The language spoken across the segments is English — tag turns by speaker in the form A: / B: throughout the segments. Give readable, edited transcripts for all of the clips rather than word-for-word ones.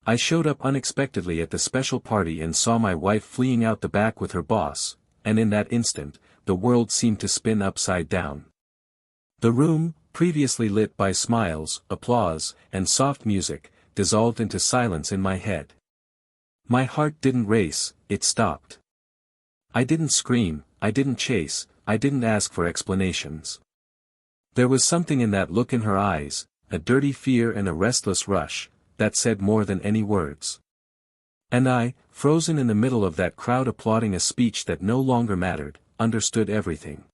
A: I showed up unexpectedly at the special party and saw my wife fleeing out the back with her boss, and in that instant, the world seemed to spin upside down. The room, previously lit by smiles, applause, and soft music, dissolved into silence in my head. My heart didn't race, it stopped. I didn't scream, I didn't chase, I didn't ask for explanations. There was something in that look in her eyes, a dirty fear and a restless rush, that said more than any words. And I, frozen in the middle of that crowd applauding a speech that no longer mattered, understood everything.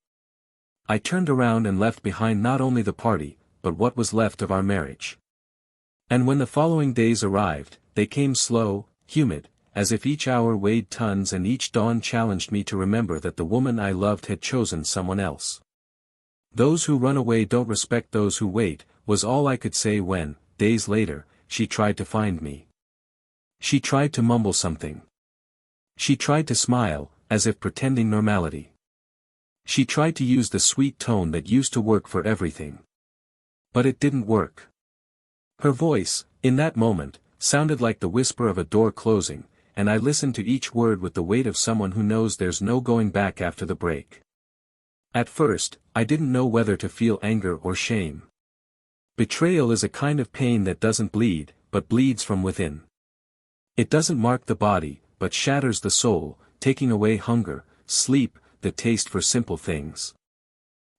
A: I turned around and left behind not only the party, but what was left of our marriage. And when the following days arrived, they came slow, humid, as if each hour weighed tons and each dawn challenged me to remember that the woman I loved had chosen someone else. Those who run away don't respect those who wait, was all I could say when, days later, she tried to find me. She tried to mumble something. She tried to smile, as if pretending normality. She tried to use the sweet tone that used to work for everything. But it didn't work. Her voice, in that moment, sounded like the whisper of a door closing, and I listened to each word with the weight of someone who knows there's no going back after the break. At first, I didn't know whether to feel anger or shame. Betrayal is a kind of pain that doesn't bleed, but bleeds from within. It doesn't mark the body, but shatters the soul, taking away hunger, sleep, the taste for simple things.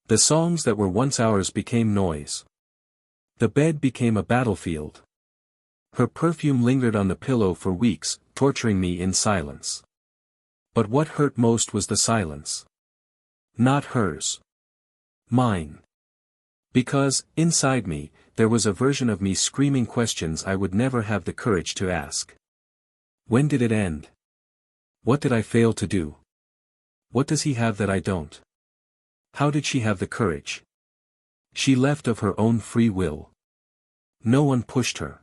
A: The songs that were once ours became noise. The bed became a battlefield. Her perfume lingered on the pillow for weeks, torturing me in silence. But what hurt most was the silence. Not hers. Mine. Because, inside me, there was a version of me screaming questions I would never have the courage to ask. When did it end? What did I fail to do? What does he have that I don't? How did she have the courage? She left of her own free will. No one pushed her.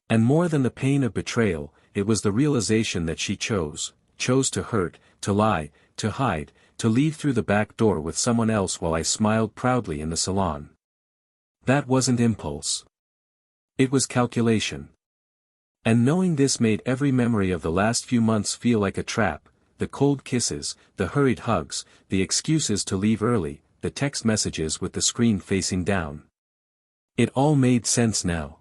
A: And more than the pain of betrayal, it was the realization that she chose to hurt, to lie, to hide, to leave through the back door with someone else while I smiled proudly in the salon. That wasn't impulse. It was calculation. And knowing this made every memory of the last few months feel like a trap, the cold kisses, the hurried hugs, the excuses to leave early, the text messages with the screen facing down. It all made sense now.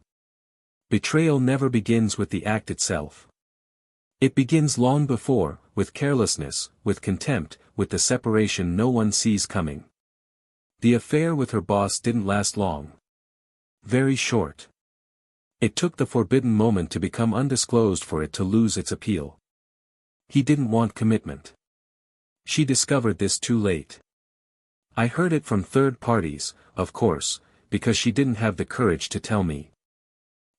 A: Betrayal never begins with the act itself. It begins long before, with carelessness, with contempt, with the separation no one sees coming. The affair with her boss didn't last long. Very short. It took the forbidden moment to become undisclosed for it to lose its appeal. He didn't want commitment. She discovered this too late. I heard it from third parties, of course, because she didn't have the courage to tell me.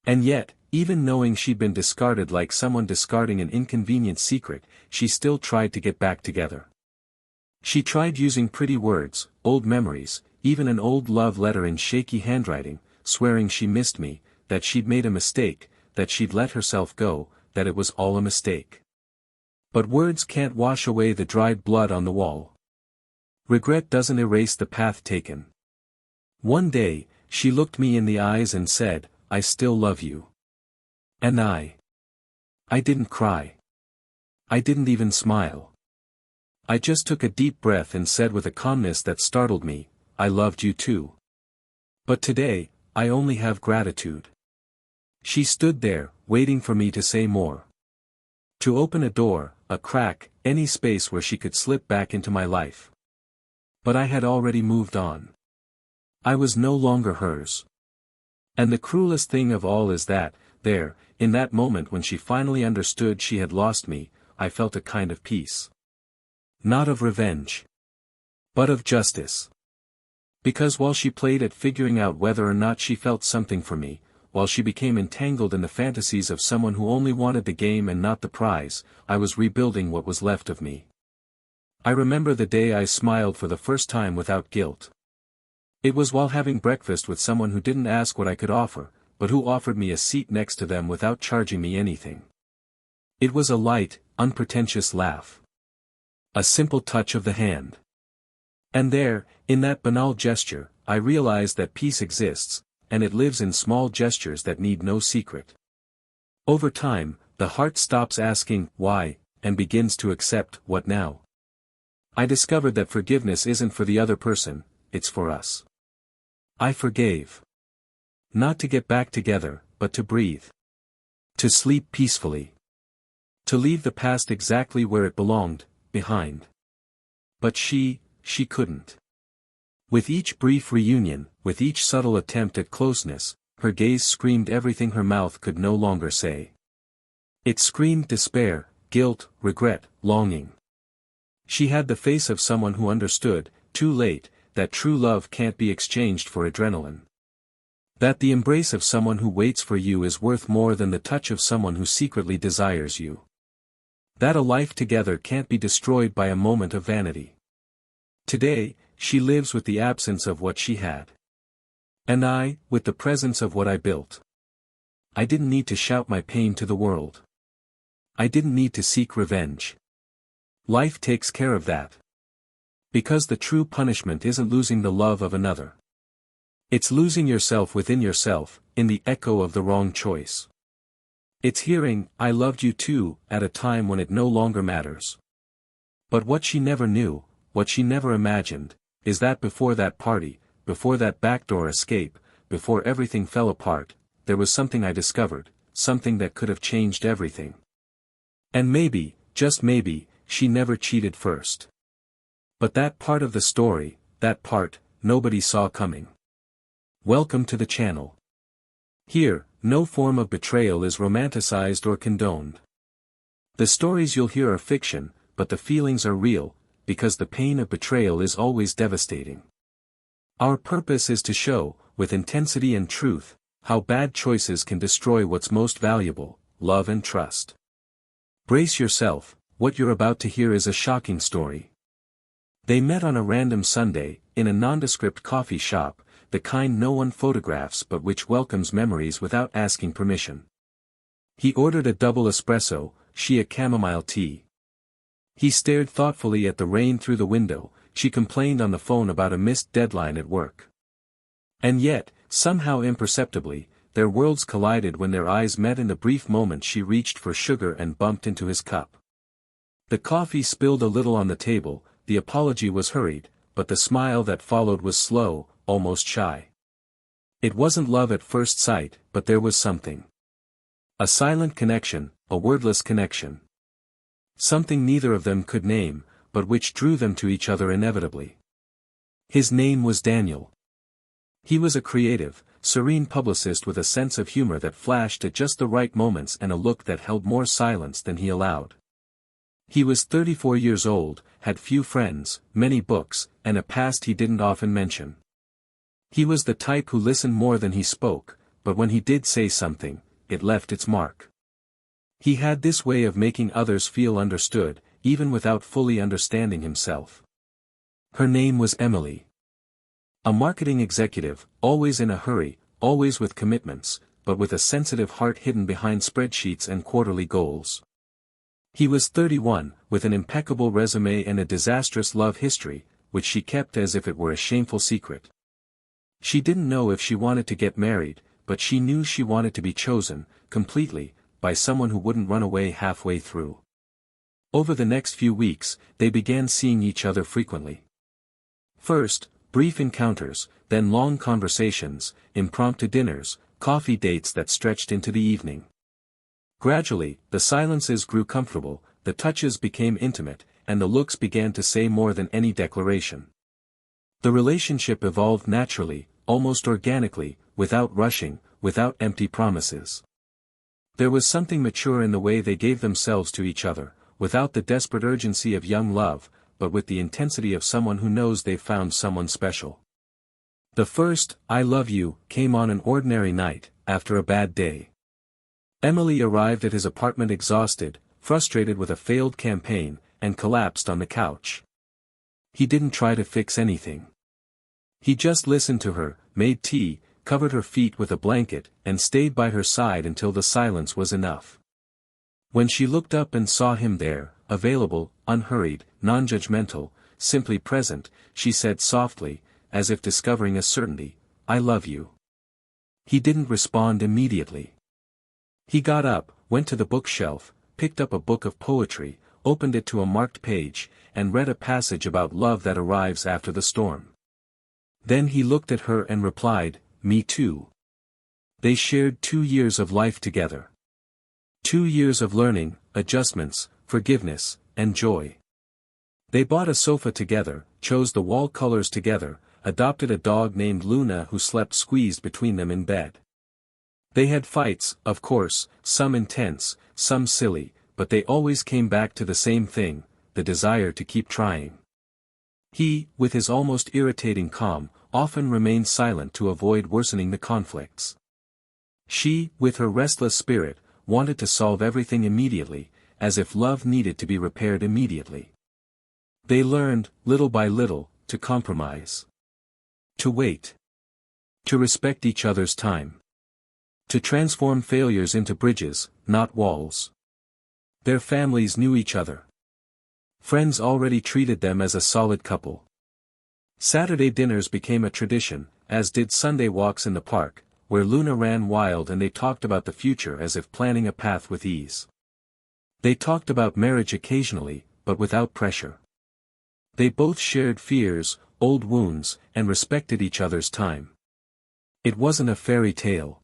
A: And yet, even knowing she'd been discarded like someone discarding an inconvenient secret, she still tried to get back together. She tried using pretty words, old memories, even an old love letter in shaky handwriting, swearing she missed me, that she'd made a mistake, that she'd let herself go, that it was all a mistake. But words can't wash away the dried blood on the wall. Regret doesn't erase the path taken. One day, she looked me in the eyes and said, "I still love you." And I didn't cry. I didn't even smile. I just took a deep breath and said with a calmness that startled me, "I loved you too." But today, I only have gratitude. She stood there, waiting for me to say more. To open a door, a crack, any space where she could slip back into my life. But I had already moved on. I was no longer hers. And the cruelest thing of all is that, there, in that moment when she finally understood she had lost me, I felt a kind of peace. Not of revenge. But of justice. Because while she played at figuring out whether or not she felt something for me, while she became entangled in the fantasies of someone who only wanted the game and not the prize, I was rebuilding what was left of me. I remember the day I smiled for the first time without guilt. It was while having breakfast with someone who didn't ask what I could offer, but who offered me a seat next to them without charging me anything. It was a light, unpretentious laugh. A simple touch of the hand. And there, in that banal gesture, I realized that peace exists, and it lives in small gestures that need no secret. Over time, the heart stops asking, why, and begins to accept, what now? I discovered that forgiveness isn't for the other person, it's for us. I forgave. Not to get back together, but to breathe. To sleep peacefully. To leave the past exactly where it belonged, behind. But she couldn't. With each brief reunion, with each subtle attempt at closeness, her gaze screamed everything her mouth could no longer say. It screamed despair, guilt, regret, longing. She had the face of someone who understood, too late, that true love can't be exchanged for adrenaline. That the embrace of someone who waits for you is worth more than the touch of someone who secretly desires you. That a life together can't be destroyed by a moment of vanity. Today, she lives with the absence of what she had. And I, with the presence of what I built. I didn't need to shout my pain to the world. I didn't need to seek revenge. Life takes care of that. Because the true punishment isn't losing the love of another. It's losing yourself within yourself, in the echo of the wrong choice. It's hearing, I loved you too, at a time when it no longer matters. But what she never knew, what she never imagined, is that before that party, before that backdoor escape, before everything fell apart, there was something I discovered, something that could have changed everything. And maybe, just maybe, she never cheated first. But that part of the story, that part, nobody saw coming. Welcome to the channel. Here, no form of betrayal is romanticized or condoned. The stories you'll hear are fiction, but the feelings are real, because the pain of betrayal is always devastating. Our purpose is to show, with intensity and truth, how bad choices can destroy what's most valuable, love and trust. Brace yourself, what you're about to hear is a shocking story. They met on a random Sunday, in a nondescript coffee shop, the kind no one photographs but which welcomes memories without asking permission. He ordered a double espresso, she a chamomile tea. He stared thoughtfully at the rain through the window, she complained on the phone about a missed deadline at work. And yet, somehow imperceptibly, their worlds collided when their eyes met in the brief moment she reached for sugar and bumped into his cup. The coffee spilled a little on the table, the apology was hurried, but the smile that followed was slow, almost shy. It wasn't love at first sight, but there was something. A silent connection, a wordless connection. Something neither of them could name, but which drew them to each other inevitably. His name was Daniel. He was a creative, serene publicist with a sense of humor that flashed at just the right moments and a look that held more silence than he allowed. He was 34 years old, had few friends, many books, and a past he didn't often mention. He was the type who listened more than he spoke, but when he did say something, it left its mark. He had this way of making others feel understood, even without fully understanding himself. Her name was Emily. A marketing executive, always in a hurry, always with commitments, but with a sensitive heart hidden behind spreadsheets and quarterly goals. He was 31, with an impeccable resume and a disastrous love history, which she kept as if it were a shameful secret. She didn't know if she wanted to get married, but she knew she wanted to be chosen, completely, by someone who wouldn't run away halfway through. Over the next few weeks, they began seeing each other frequently. First, brief encounters, then long conversations, impromptu dinners, coffee dates that stretched into the evening. Gradually, the silences grew comfortable, the touches became intimate, and the looks began to say more than any declaration. The relationship evolved naturally, almost organically, without rushing, without empty promises. There was something mature in the way they gave themselves to each other, without the desperate urgency of young love, but with the intensity of someone who knows they've found someone special. The first, I love you, came on an ordinary night, after a bad day. Emily arrived at his apartment exhausted, frustrated with a failed campaign, and collapsed on the couch. He didn't try to fix anything. He just listened to her, made tea, covered her feet with a blanket, and stayed by her side until the silence was enough. When she looked up and saw him there, available, unhurried, non-judgmental, simply present, she said softly, as if discovering a certainty, I love you. He didn't respond immediately. He got up, went to the bookshelf, picked up a book of poetry, opened it to a marked page, and read a passage about love that arrives after the storm. Then he looked at her and replied, "Me too." They shared 2 years of life together. 2 years of learning, adjustments, forgiveness, and joy. They bought a sofa together, chose the wall colors together, adopted a dog named Luna who slept squeezed between them in bed. They had fights, of course, some intense, some silly, but they always came back to the same thing, the desire to keep trying. He, with his almost irritating calm, often remained silent to avoid worsening the conflicts. She, with her restless spirit, wanted to solve everything immediately, as if love needed to be repaired immediately. They learned, little by little, to compromise. To wait. To respect each other's time. To transform failures into bridges, not walls. Their families knew each other. Friends already treated them as a solid couple. Saturday dinners became a tradition, as did Sunday walks in the park, where Luna ran wild and they talked about the future as if planning a path with ease. They talked about marriage occasionally, but without pressure. They both shared fears, old wounds, and respected each other's time. It wasn't a fairy tale.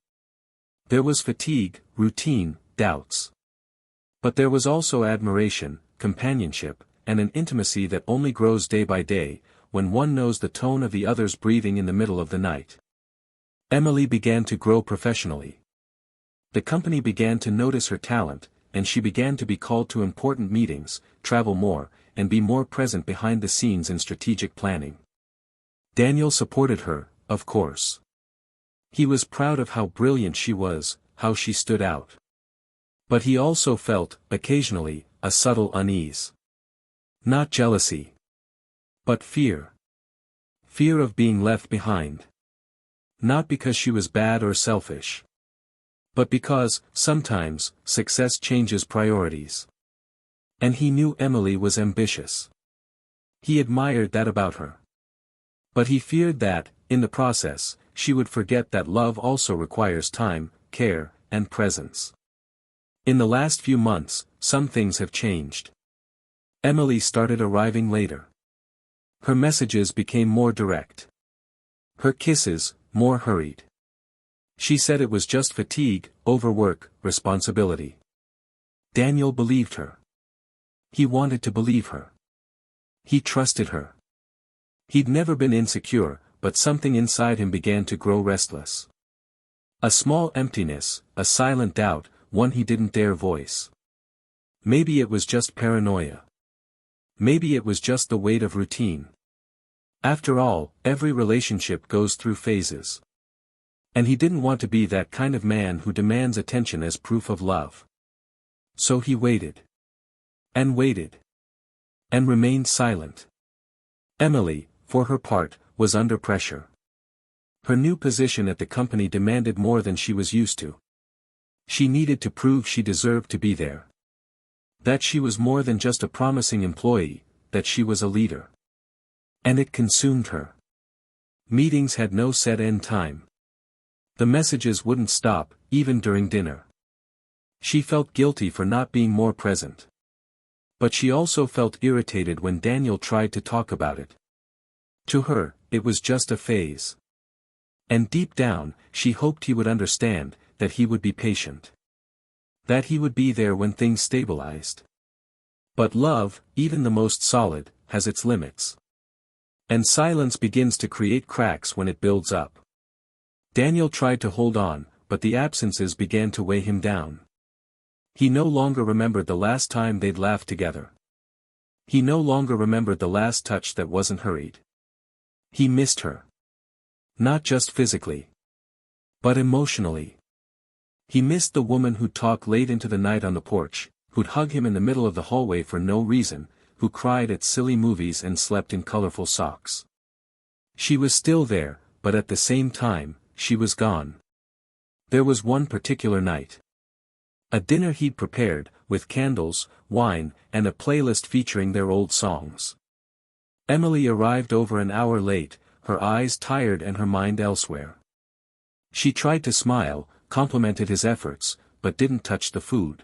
A: There was fatigue, routine, doubts. But there was also admiration, companionship, and an intimacy that only grows day by day, when one knows the tone of the other's breathing in the middle of the night. Emily began to grow professionally. The company began to notice her talent, and she began to be called to important meetings, travel more, and be more present behind the scenes in strategic planning. Daniel supported her, of course. He was proud of how brilliant she was, how she stood out. But he also felt, occasionally, a subtle unease. Not jealousy. But fear. Fear of being left behind. Not because she was bad or selfish. But because, sometimes, success changes priorities. And he knew Emily was ambitious. He admired that about her. But he feared that, in the process, she would forget that love also requires time, care, and presence. In the last few months, some things have changed. Emily started arriving later. Her messages became more direct. Her kisses, more hurried. She said it was just fatigue, overwork, responsibility. Daniel believed her. He wanted to believe her. He trusted her. He'd never been insecure, but something inside him began to grow restless. A small emptiness, a silent doubt, one he didn't dare voice. Maybe it was just paranoia. Maybe it was just the weight of routine. After all, every relationship goes through phases. And he didn't want to be that kind of man who demands attention as proof of love. So he waited. And waited. And remained silent. Emily, for her part, was under pressure. Her new position at the company demanded more than she was used to. She needed to prove she deserved to be there. That she was more than just a promising employee, that she was a leader. And it consumed her. Meetings had no set end time. The messages wouldn't stop, even during dinner. She felt guilty for not being more present. But she also felt irritated when Daniel tried to talk about it. To her, it was just a phase. And deep down, she hoped he would understand, that he would be patient. That he would be there when things stabilized. But love, even the most solid, has its limits. And silence begins to create cracks when it builds up. Daniel tried to hold on, but the absences began to weigh him down. He no longer remembered the last time they'd laughed together. He no longer remembered the last touch that wasn't hurried. He missed her. Not just physically. But emotionally. He missed the woman who'd talk late into the night on the porch, who'd hug him in the middle of the hallway for no reason, who cried at silly movies and slept in colorful socks. She was still there, but at the same time, she was gone. There was one particular night. A dinner he'd prepared, with candles, wine, and a playlist featuring their old songs. Emily arrived over an hour late, her eyes tired and her mind elsewhere. She tried to smile, complimented his efforts, but didn't touch the food.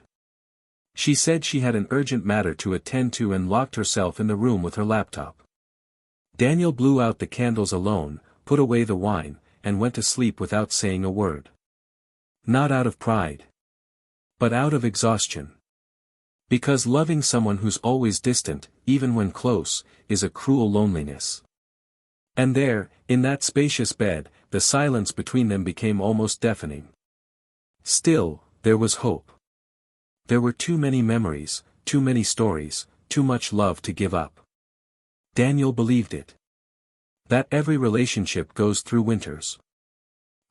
A: She said she had an urgent matter to attend to and locked herself in the room with her laptop. Daniel blew out the candles alone, put away the wine, and went to sleep without saying a word. Not out of pride, but out of exhaustion. Because loving someone who's always distant, even when close, is a cruel loneliness. And there, in that spacious bed, the silence between them became almost deafening. Still, there was hope. There were too many memories, too many stories, too much love to give up. Daniel believed it. That every relationship goes through winters.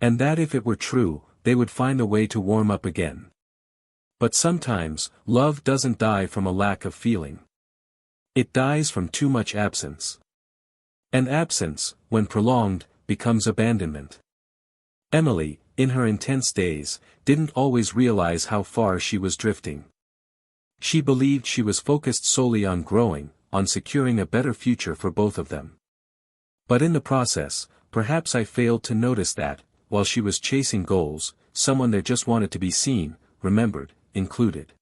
A: And that if it were true, they would find a way to warm up again. But sometimes, love doesn't die from a lack of feeling. It dies from too much absence. And absence, when prolonged, becomes abandonment. Emily, in her intense days, didn't always realize how far she was drifting. She believed she was focused solely on growing, on securing a better future for both of them. But in the process, perhaps I failed to notice that, while she was chasing goals, someone there just wanted to be seen, remembered, included.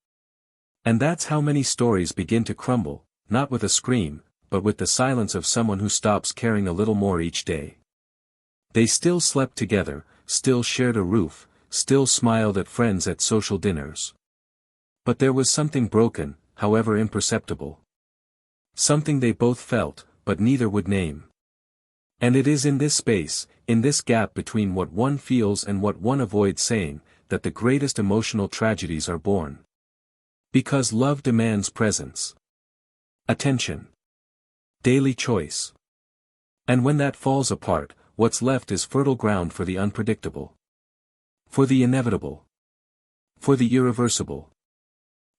A: And that's how many stories begin to crumble, not with a scream, but with the silence of someone who stops caring a little more each day. They still slept together, still shared a roof, still smiled at friends at social dinners. But there was something broken, however imperceptible. Something they both felt, but neither would name. And it is in this space, in this gap between what one feels and what one avoids saying, that the greatest emotional tragedies are born. Because love demands presence, attention, daily choice. And when that falls apart, what's left is fertile ground for the unpredictable. For the inevitable. For the irreversible.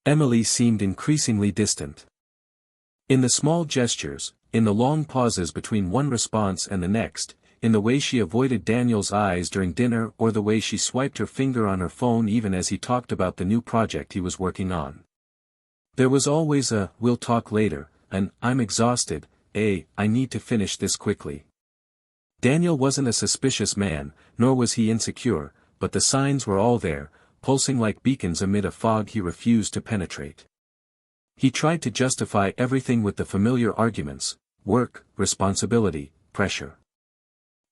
A: Emily seemed increasingly distant. In the small gestures, in the long pauses between one response and the next, in the way she avoided Daniel's eyes during dinner or the way she swiped her finger on her phone even as he talked about the new project he was working on. There was always a, "we'll talk later," an, "I'm exhausted," a, "I need to finish this quickly." Daniel wasn't a suspicious man, nor was he insecure, but the signs were all there, pulsing like beacons amid a fog he refused to penetrate. He tried to justify everything with the familiar arguments: work, responsibility, pressure.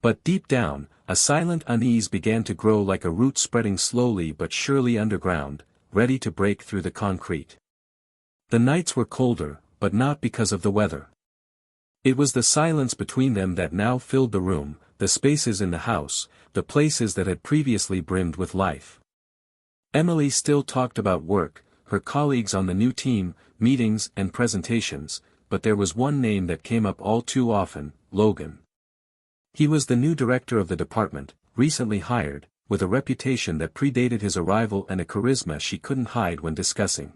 A: But deep down, a silent unease began to grow like a root spreading slowly but surely underground, ready to break through the concrete. The nights were colder, but not because of the weather. It was the silence between them that now filled the room, the spaces in the house, the places that had previously brimmed with life. Emily still talked about work, her colleagues on the new team, meetings and presentations, but there was one name that came up all too often: Logan. He was the new director of the department, recently hired, with a reputation that predated his arrival and a charisma she couldn't hide when discussing.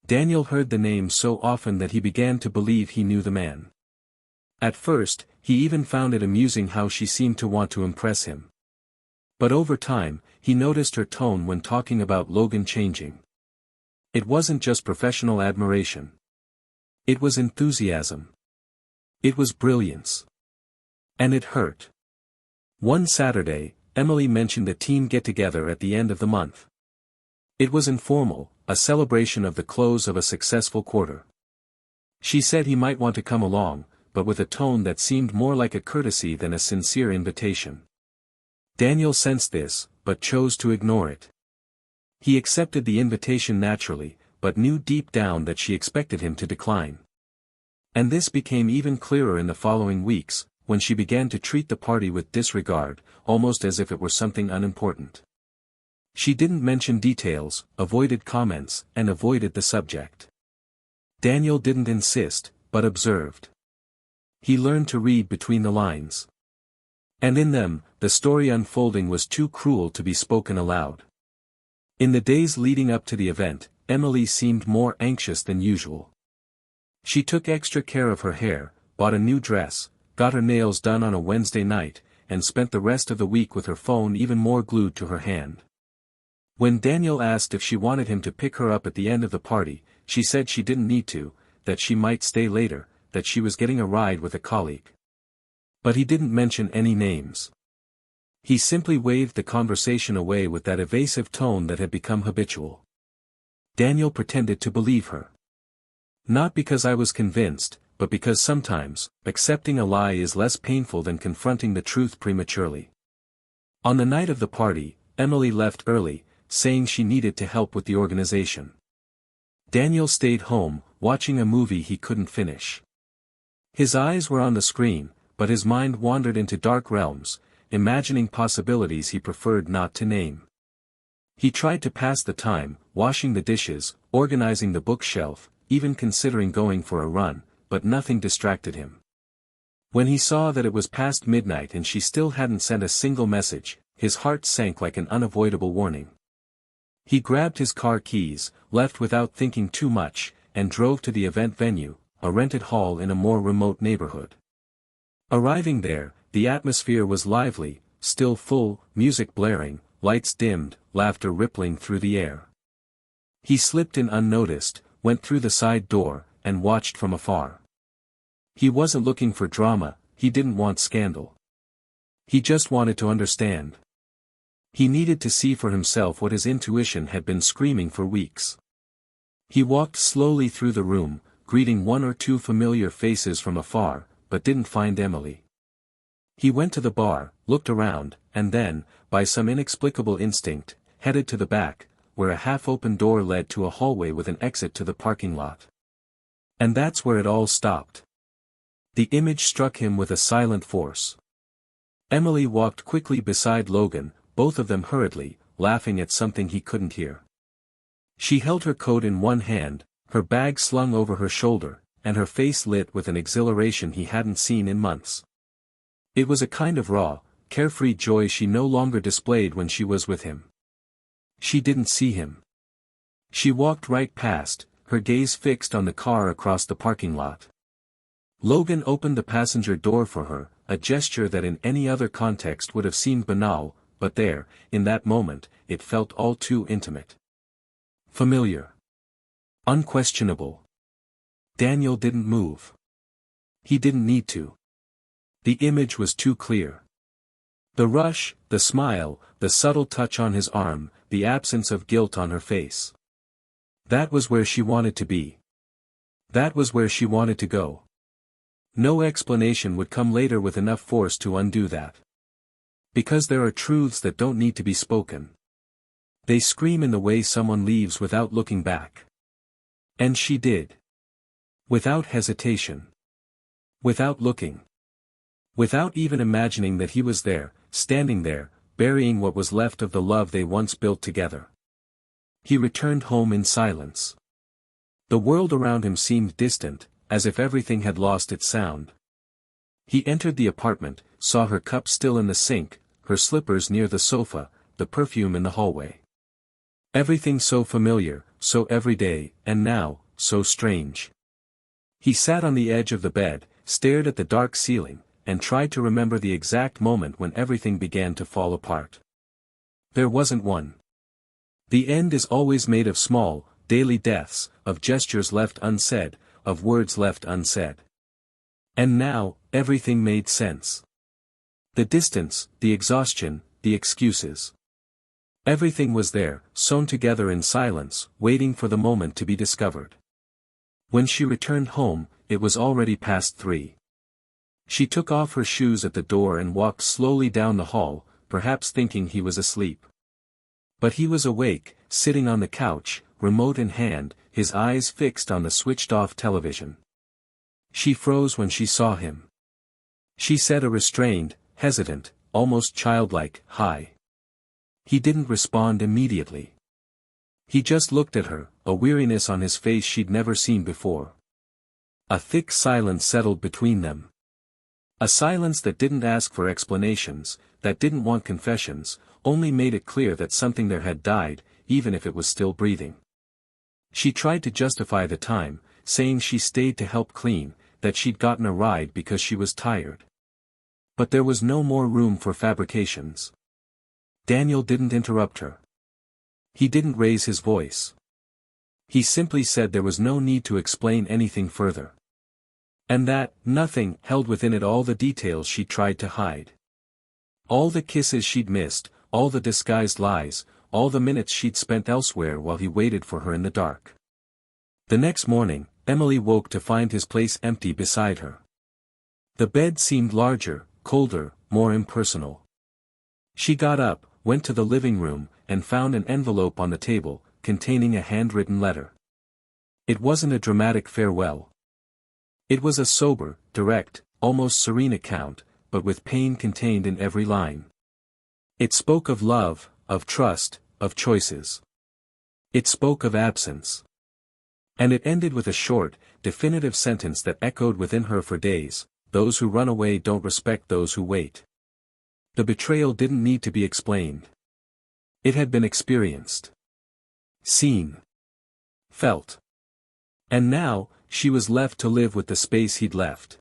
A: Daniel heard the name so often that he began to believe he knew the man. At first, he even found it amusing how she seemed to want to impress him. But over time, he noticed her tone when talking about Logan changing. It wasn't just professional admiration. It was enthusiasm. It was brilliance. And it hurt. One Saturday, Emily mentioned a team get-together at the end of the month. It was informal, a celebration of the close of a successful quarter. She said he might want to come along, but with a tone that seemed more like a courtesy than a sincere invitation. Daniel sensed this, but chose to ignore it. He accepted the invitation naturally, but knew deep down that she expected him to decline. And this became even clearer in the following weeks, when she began to treat the party with disregard, almost as if it were something unimportant. She didn't mention details, avoided comments, and avoided the subject. Daniel didn't insist, but observed. He learned to read between the lines. And in them, the story unfolding was too cruel to be spoken aloud. In the days leading up to the event, Emily seemed more anxious than usual. She took extra care of her hair, bought a new dress, got her nails done on a Wednesday night, and spent the rest of the week with her phone even more glued to her hand. When Daniel asked if she wanted him to pick her up at the end of the party, she said she didn't need to, that she might stay later, that she was getting a ride with a colleague. But he didn't mention any names. He simply waved the conversation away with that evasive tone that had become habitual. Daniel pretended to believe her. Not because I was convinced, but because sometimes, accepting a lie is less painful than confronting the truth prematurely. On the night of the party, Emily left early, saying she needed to help with the organization. Daniel stayed home, watching a movie he couldn't finish. His eyes were on the screen, but his mind wandered into dark realms, imagining possibilities he preferred not to name. He tried to pass the time, washing the dishes, organizing the bookshelf, even considering going for a run, but nothing distracted him. When he saw that it was past midnight and she still hadn't sent a single message, his heart sank like an unavoidable warning. He grabbed his car keys, left without thinking too much, and drove to the event venue, a rented hall in a more remote neighborhood. Arriving there, the atmosphere was lively, still full, music blaring, lights dimmed, laughter rippling through the air. He slipped in unnoticed, went through the side door, and watched from afar. He wasn't looking for drama, he didn't want scandal. He just wanted to understand. He needed to see for himself what his intuition had been screaming for weeks. He walked slowly through the room, greeting one or two familiar faces from afar, but didn't find Emily. He went to the bar, looked around, and then, by some inexplicable instinct, headed to the back, where a half-open door led to a hallway with an exit to the parking lot. And that's where it all stopped. The image struck him with a silent force. Emily walked quickly beside Logan, both of them hurriedly, laughing at something he couldn't hear. She held her coat in one hand, her bag slung over her shoulder, and her face lit with an exhilaration he hadn't seen in months. It was a kind of raw, carefree joy she no longer displayed when she was with him. She didn't see him. She walked right past, her gaze fixed on the car across the parking lot. Logan opened the passenger door for her, a gesture that in any other context would have seemed banal, but there, in that moment, it felt all too intimate. Familiar. Unquestionable. Daniel didn't move. He didn't need to. The image was too clear. The rush, the smile, the subtle touch on his arm, the absence of guilt on her face. That was where she wanted to be. That was where she wanted to go. No explanation would come later with enough force to undo that. Because there are truths that don't need to be spoken. They scream in the way someone leaves without looking back. And she did. Without hesitation. Without looking. Without even imagining that he was there, standing there, burying what was left of the love they once built together. He returned home in silence. The world around him seemed distant, as if everything had lost its sound. He entered the apartment, saw her cup still in the sink, her slippers near the sofa, the perfume in the hallway. Everything so familiar, so everyday, and now, so strange. He sat on the edge of the bed, stared at the dark ceiling, and tried to remember the exact moment when everything began to fall apart. There wasn't one. The end is always made of small, daily deaths, of gestures left unsaid, of words left unsaid. And now, everything made sense. The distance, the exhaustion, the excuses. Everything was there, sewn together in silence, waiting for the moment to be discovered. When she returned home, it was already past 3. She took off her shoes at the door and walked slowly down the hall, perhaps thinking he was asleep. But he was awake, sitting on the couch, remote in hand, his eyes fixed on the switched-off television. She froze when she saw him. She said a restrained, hesitant, almost childlike, "Hi." He didn't respond immediately. He just looked at her, a weariness on his face she'd never seen before. A thick silence settled between them. A silence that didn't ask for explanations, that didn't want confessions, only made it clear that something there had died, even if it was still breathing. She tried to justify the time, saying she stayed to help clean, that she'd gotten a ride because she was tired. But there was no more room for fabrications. Daniel didn't interrupt her. He didn't raise his voice. He simply said there was no need to explain anything further. And that, nothing, held within it all the details she tried to hide. All the kisses she'd missed, all the disguised lies, all the minutes she'd spent elsewhere while he waited for her in the dark. The next morning, Emily woke to find his place empty beside her. The bed seemed larger, colder, more impersonal. She got up, went to the living room, and found an envelope on the table, containing a handwritten letter. It wasn't a dramatic farewell. It was a sober, direct, almost serene account, but with pain contained in every line. It spoke of love, of trust, of choices. It spoke of absence. And it ended with a short, definitive sentence that echoed within her for days: those who run away don't respect those who wait. The betrayal didn't need to be explained. It had been experienced. Seen. Felt. And now, she was left to live with the space he'd left.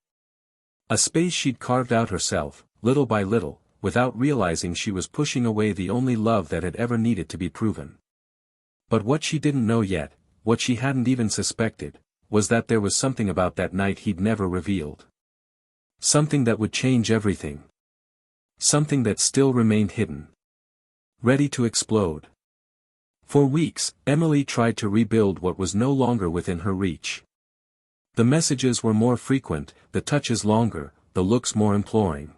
A: A space she'd carved out herself, little by little, without realizing she was pushing away the only love that had ever needed to be proven. But what she didn't know yet, what she hadn't even suspected, was that there was something about that night he'd never revealed. Something that would change everything. Something that still remained hidden. Ready to explode. For weeks, Emily tried to rebuild what was no longer within her reach. The messages were more frequent, the touches longer, the looks more imploring.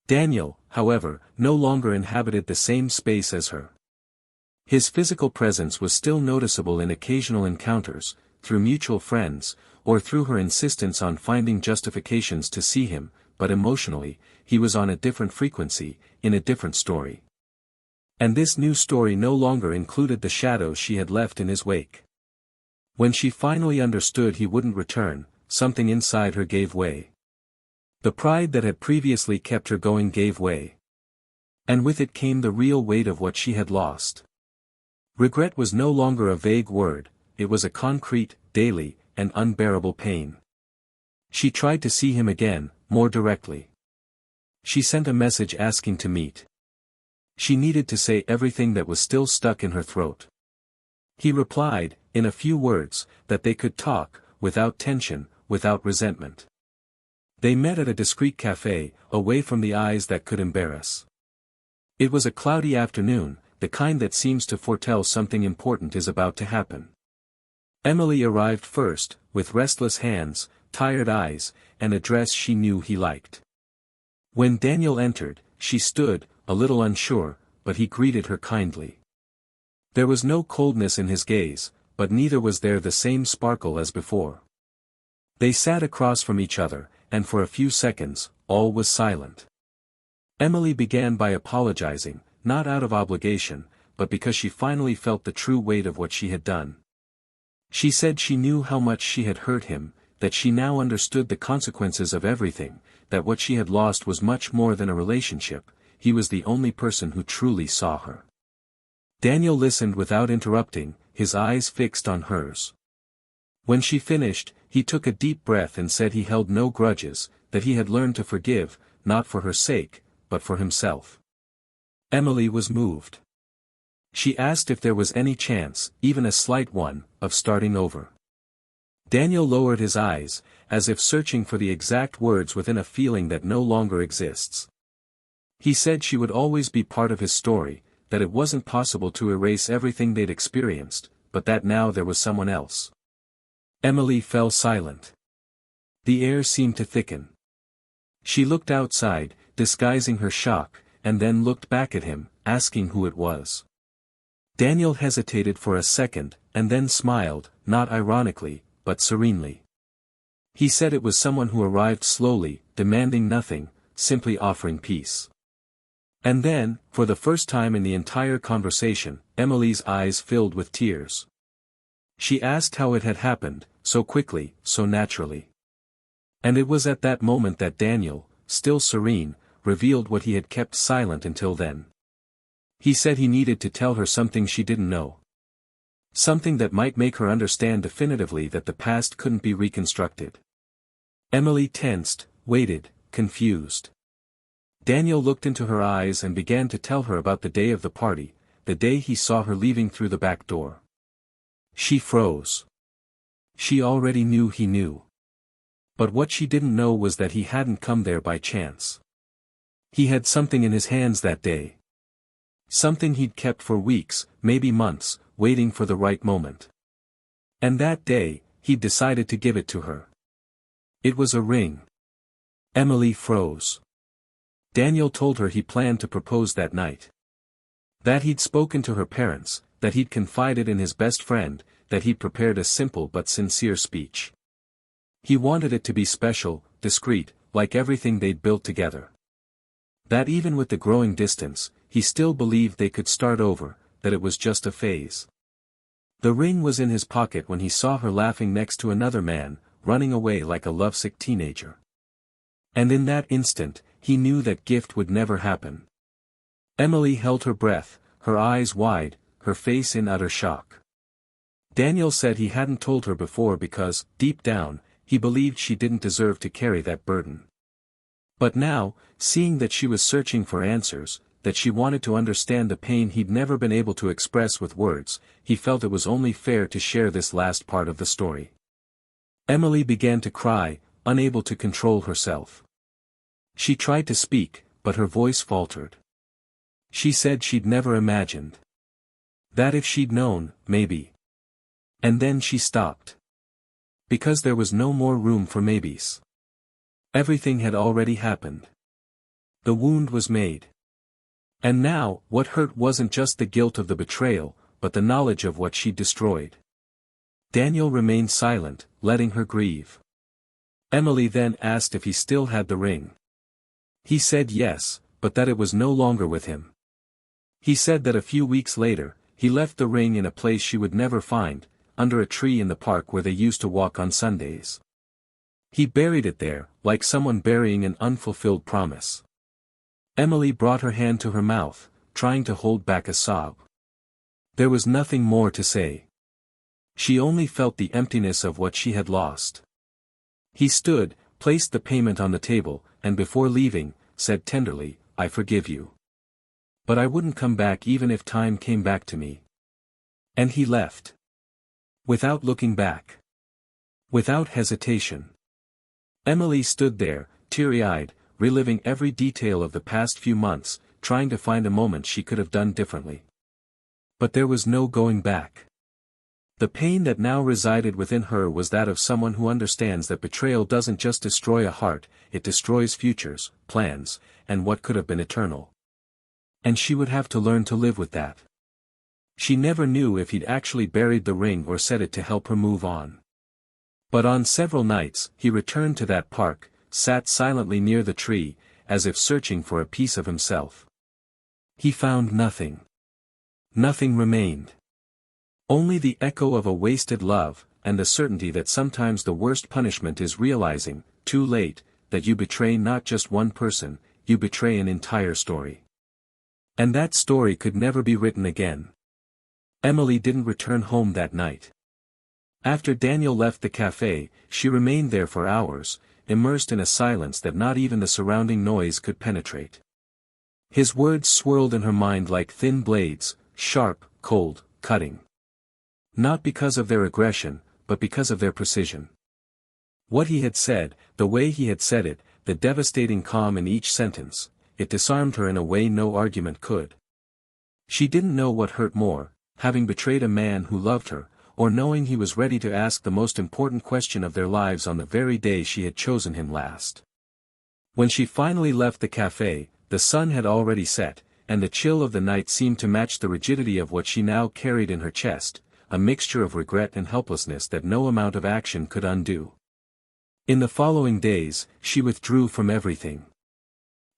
A: Daniel, however, no longer inhabited the same space as her. His physical presence was still noticeable in occasional encounters, through mutual friends, or through her insistence on finding justifications to see him, but emotionally, he was on a different frequency, in a different story. And this new story no longer included the shadows she had left in his wake. When she finally understood he wouldn't return, something inside her gave way. The pride that had previously kept her going gave way. And with it came the real weight of what she had lost. Regret was no longer a vague word, it was a concrete, daily, and unbearable pain. She tried to see him again, more directly. She sent a message asking to meet. She needed to say everything that was still stuck in her throat. He replied, in a few words, that they could talk, without tension, without resentment. They met at a discreet cafe, away from the eyes that could embarrass. It was a cloudy afternoon, the kind that seems to foretell something important is about to happen. Emily arrived first, with restless hands, tired eyes, and a dress she knew he liked. When Daniel entered, she stood, a little unsure, but he greeted her kindly. There was no coldness in his gaze, but neither was there the same sparkle as before. They sat across from each other, and for a few seconds, all was silent. Emily began by apologizing, not out of obligation, but because she finally felt the true weight of what she had done. She said she knew how much she had hurt him, that she now understood the consequences of everything, that what she had lost was much more than a relationship, he was the only person who truly saw her. Daniel listened without interrupting, his eyes fixed on hers. When she finished, he took a deep breath and said he held no grudges, that he had learned to forgive, not for her sake, but for himself. Emily was moved. She asked if there was any chance, even a slight one, of starting over. Daniel lowered his eyes, as if searching for the exact words within a feeling that no longer exists. He said she would always be part of his story, that it wasn't possible to erase everything they'd experienced, but that now there was someone else. Emily fell silent. The air seemed to thicken. She looked outside, disguising her shock, and then looked back at him, asking who it was. Daniel hesitated for a second, and then smiled, not ironically, but serenely. He said it was someone who arrived slowly, demanding nothing, simply offering peace. And then, for the first time in the entire conversation, Emily's eyes filled with tears. She asked how it had happened, so quickly, so naturally. And it was at that moment that Daniel, still serene, revealed what he had kept silent until then. He said he needed to tell her something she didn't know. Something that might make her understand definitively that the past couldn't be reconstructed. Emily tensed, waited, confused. Daniel looked into her eyes and began to tell her about the day of the party, the day he saw her leaving through the back door. She froze. She already knew he knew. But what she didn't know was that he hadn't come there by chance. He had something in his hands that day. Something he'd kept for weeks, maybe months, waiting for the right moment. And that day, he'd decided to give it to her. It was a ring. Emily froze. Daniel told her he planned to propose that night. That he'd spoken to her parents, that he'd confided in his best friend, that he'd prepared a simple but sincere speech. He wanted it to be special, discreet, like everything they'd built together. That even with the growing distance, he still believed they could start over, that it was just a phase. The ring was in his pocket when he saw her laughing next to another man, running away like a lovesick teenager. And in that instant, he knew that gift would never happen. Emily held her breath, her eyes wide, her face in utter shock. Daniel said he hadn't told her before because, deep down, he believed she didn't deserve to carry that burden. But now, seeing that she was searching for answers, that she wanted to understand the pain he'd never been able to express with words, he felt it was only fair to share this last part of the story. Emily began to cry, unable to control herself. She tried to speak, but her voice faltered. She said she'd never imagined. That if she'd known, maybe. And then she stopped. Because there was no more room for maybes. Everything had already happened. The wound was made. And now, what hurt wasn't just the guilt of the betrayal, but the knowledge of what she'd destroyed. Daniel remained silent, letting her grieve. Emily then asked if he still had the ring. He said yes, but that it was no longer with him. He said that a few weeks later, he left the ring in a place she would never find, under a tree in the park where they used to walk on Sundays. He buried it there, like someone burying an unfulfilled promise. Emily brought her hand to her mouth, trying to hold back a sob. There was nothing more to say. She only felt the emptiness of what she had lost. He stood, placed the payment on the table, and before leaving, said tenderly, "I forgive you. But I wouldn't come back even if time came back to me." And he left. Without looking back. Without hesitation. Emily stood there, teary-eyed, reliving every detail of the past few months, trying to find a moment she could have done differently. But there was no going back. The pain that now resided within her was that of someone who understands that betrayal doesn't just destroy a heart, it destroys futures, plans, and what could have been eternal. And she would have to learn to live with that. She never knew if he'd actually buried the ring or said it to help her move on. But on several nights, he returned to that park, sat silently near the tree, as if searching for a piece of himself. He found nothing. Nothing remained. Only the echo of a wasted love, and the certainty that sometimes the worst punishment is realizing, too late, that you betray not just one person, you betray an entire story. And that story could never be written again. Emily didn't return home that night. After Daniel left the cafe, she remained there for hours, immersed in a silence that not even the surrounding noise could penetrate. His words swirled in her mind like thin blades, sharp, cold, cutting. Not because of their aggression, but because of their precision. What he had said, the way he had said it, the devastating calm in each sentence, it disarmed her in a way no argument could. She didn't know what hurt more, having betrayed a man who loved her, or knowing he was ready to ask the most important question of their lives on the very day she had chosen him last. When she finally left the cafe, the sun had already set, and the chill of the night seemed to match the rigidity of what she now carried in her chest, a mixture of regret and helplessness that no amount of action could undo. In the following days, she withdrew from everything.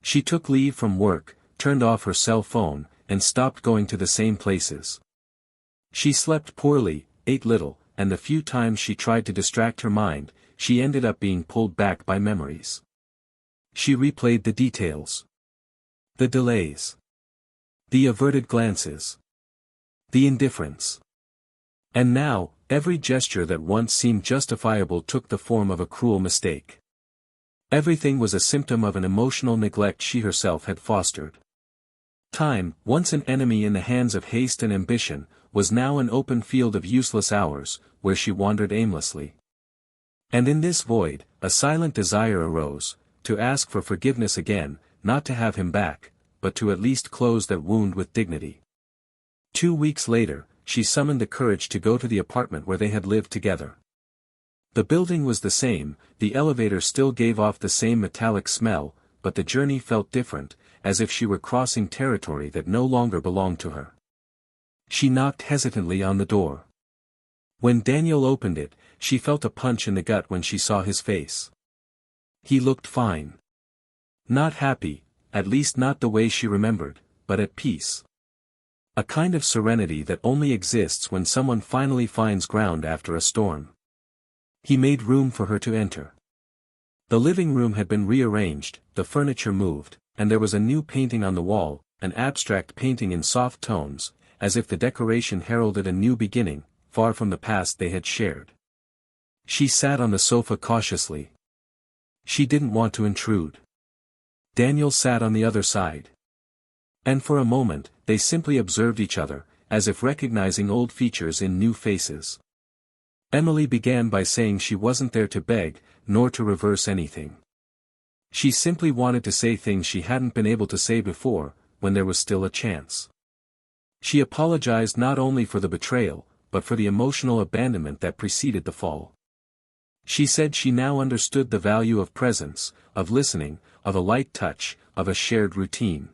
A: She took leave from work, turned off her cell phone, and stopped going to the same places. She slept poorly, ate little, and the few times she tried to distract her mind, she ended up being pulled back by memories. She replayed the details. The delays. The averted glances. The indifference. And now, every gesture that once seemed justifiable took the form of a cruel mistake. Everything was a symptom of an emotional neglect she herself had fostered. Time, once an enemy in the hands of haste and ambition, was now an open field of useless hours, where she wandered aimlessly. And in this void, a silent desire arose, to ask for forgiveness again, not to have him back, but to at least close that wound with dignity. 2 weeks later, she summoned the courage to go to the apartment where they had lived together. The building was the same, the elevator still gave off the same metallic smell, but the journey felt different, as if she were crossing territory that no longer belonged to her. She knocked hesitantly on the door. When Daniel opened it, she felt a punch in the gut when she saw his face. He looked fine. Not happy, at least not the way she remembered, but at peace. A kind of serenity that only exists when someone finally finds ground after a storm. He made room for her to enter. The living room had been rearranged, the furniture moved, and there was a new painting on the wall, an abstract painting in soft tones, as if the decoration heralded a new beginning, far from the past they had shared. She sat on the sofa cautiously. She didn't want to intrude. Daniel sat on the other side. And for a moment, they simply observed each other, as if recognizing old features in new faces. Emily began by saying she wasn't there to beg, nor to reverse anything. She simply wanted to say things she hadn't been able to say before, when there was still a chance. She apologized not only for the betrayal, but for the emotional abandonment that preceded the fall. She said she now understood the value of presence, of listening, of a light touch, of a shared routine.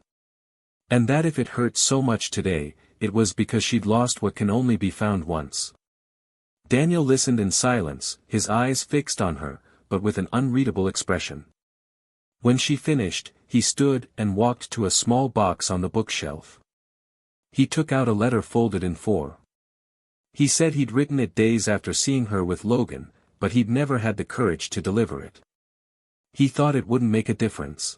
A: And that if it hurt so much today, it was because she'd lost what can only be found once. Daniel listened in silence, his eyes fixed on her, but with an unreadable expression. When she finished, he stood and walked to a small box on the bookshelf. He took out a letter folded in four. He said he'd written it days after seeing her with Logan, but he'd never had the courage to deliver it. He thought it wouldn't make a difference.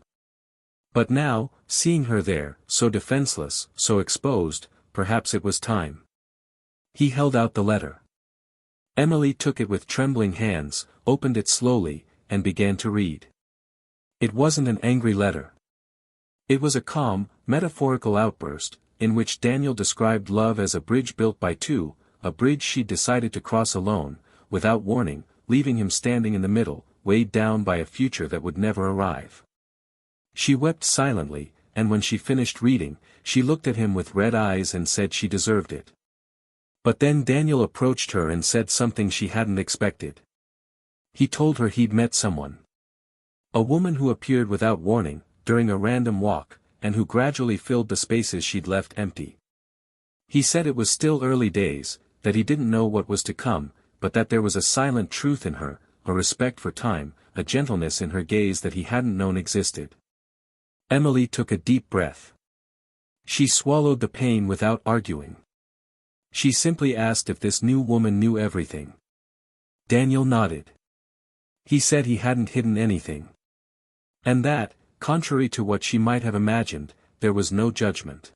A: But now, seeing her there, so defenseless, so exposed, perhaps it was time. He held out the letter. Emily took it with trembling hands, opened it slowly, and began to read. It wasn't an angry letter. It was a calm, metaphorical outburst, in which Daniel described love as a bridge built by two, a bridge she'd decided to cross alone, without warning, leaving him standing in the middle, weighed down by a future that would never arrive. She wept silently, and when she finished reading, she looked at him with red eyes and said she deserved it. But then Daniel approached her and said something she hadn't expected. He told her he'd met someone. A woman who appeared without warning, during a random walk, and who gradually filled the spaces she'd left empty. He said it was still early days, that he didn't know what was to come, but that there was a silent truth in her, a respect for time, a gentleness in her gaze that he hadn't known existed. Emily took a deep breath. She swallowed the pain without arguing. She simply asked if this new woman knew everything. Daniel nodded. He said he hadn't hidden anything. And that, contrary to what she might have imagined, there was no judgment.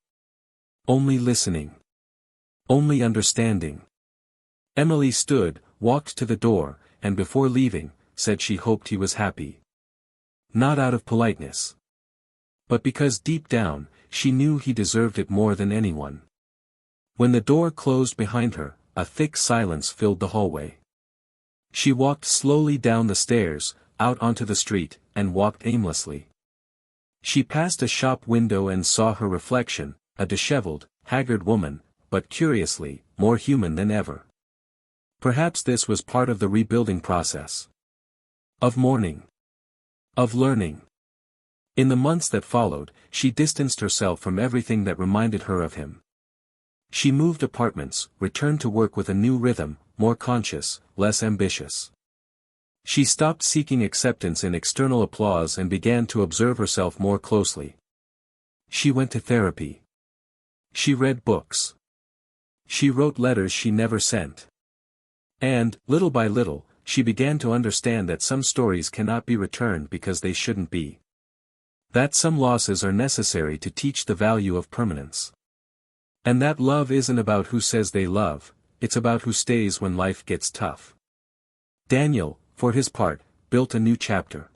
A: Only listening. Only understanding. Emily stood, walked to the door, and before leaving, said she hoped he was happy. Not out of politeness. But because deep down, she knew he deserved it more than anyone. When the door closed behind her, a thick silence filled the hallway. She walked slowly down the stairs, out onto the street, and walked aimlessly. She passed a shop window and saw her reflection, a disheveled, haggard woman, but curiously, more human than ever. Perhaps this was part of the rebuilding process. Of mourning. Of learning. In the months that followed, she distanced herself from everything that reminded her of him. She moved apartments, returned to work with a new rhythm, more conscious, less ambitious. She stopped seeking acceptance in external applause and began to observe herself more closely. She went to therapy. She read books. She wrote letters she never sent. And, little by little, she began to understand that some stories cannot be returned because they shouldn't be. That some losses are necessary to teach the value of permanence. And that love isn't about who says they love, it's about who stays when life gets tough. Daniel, for his part, built a new chapter.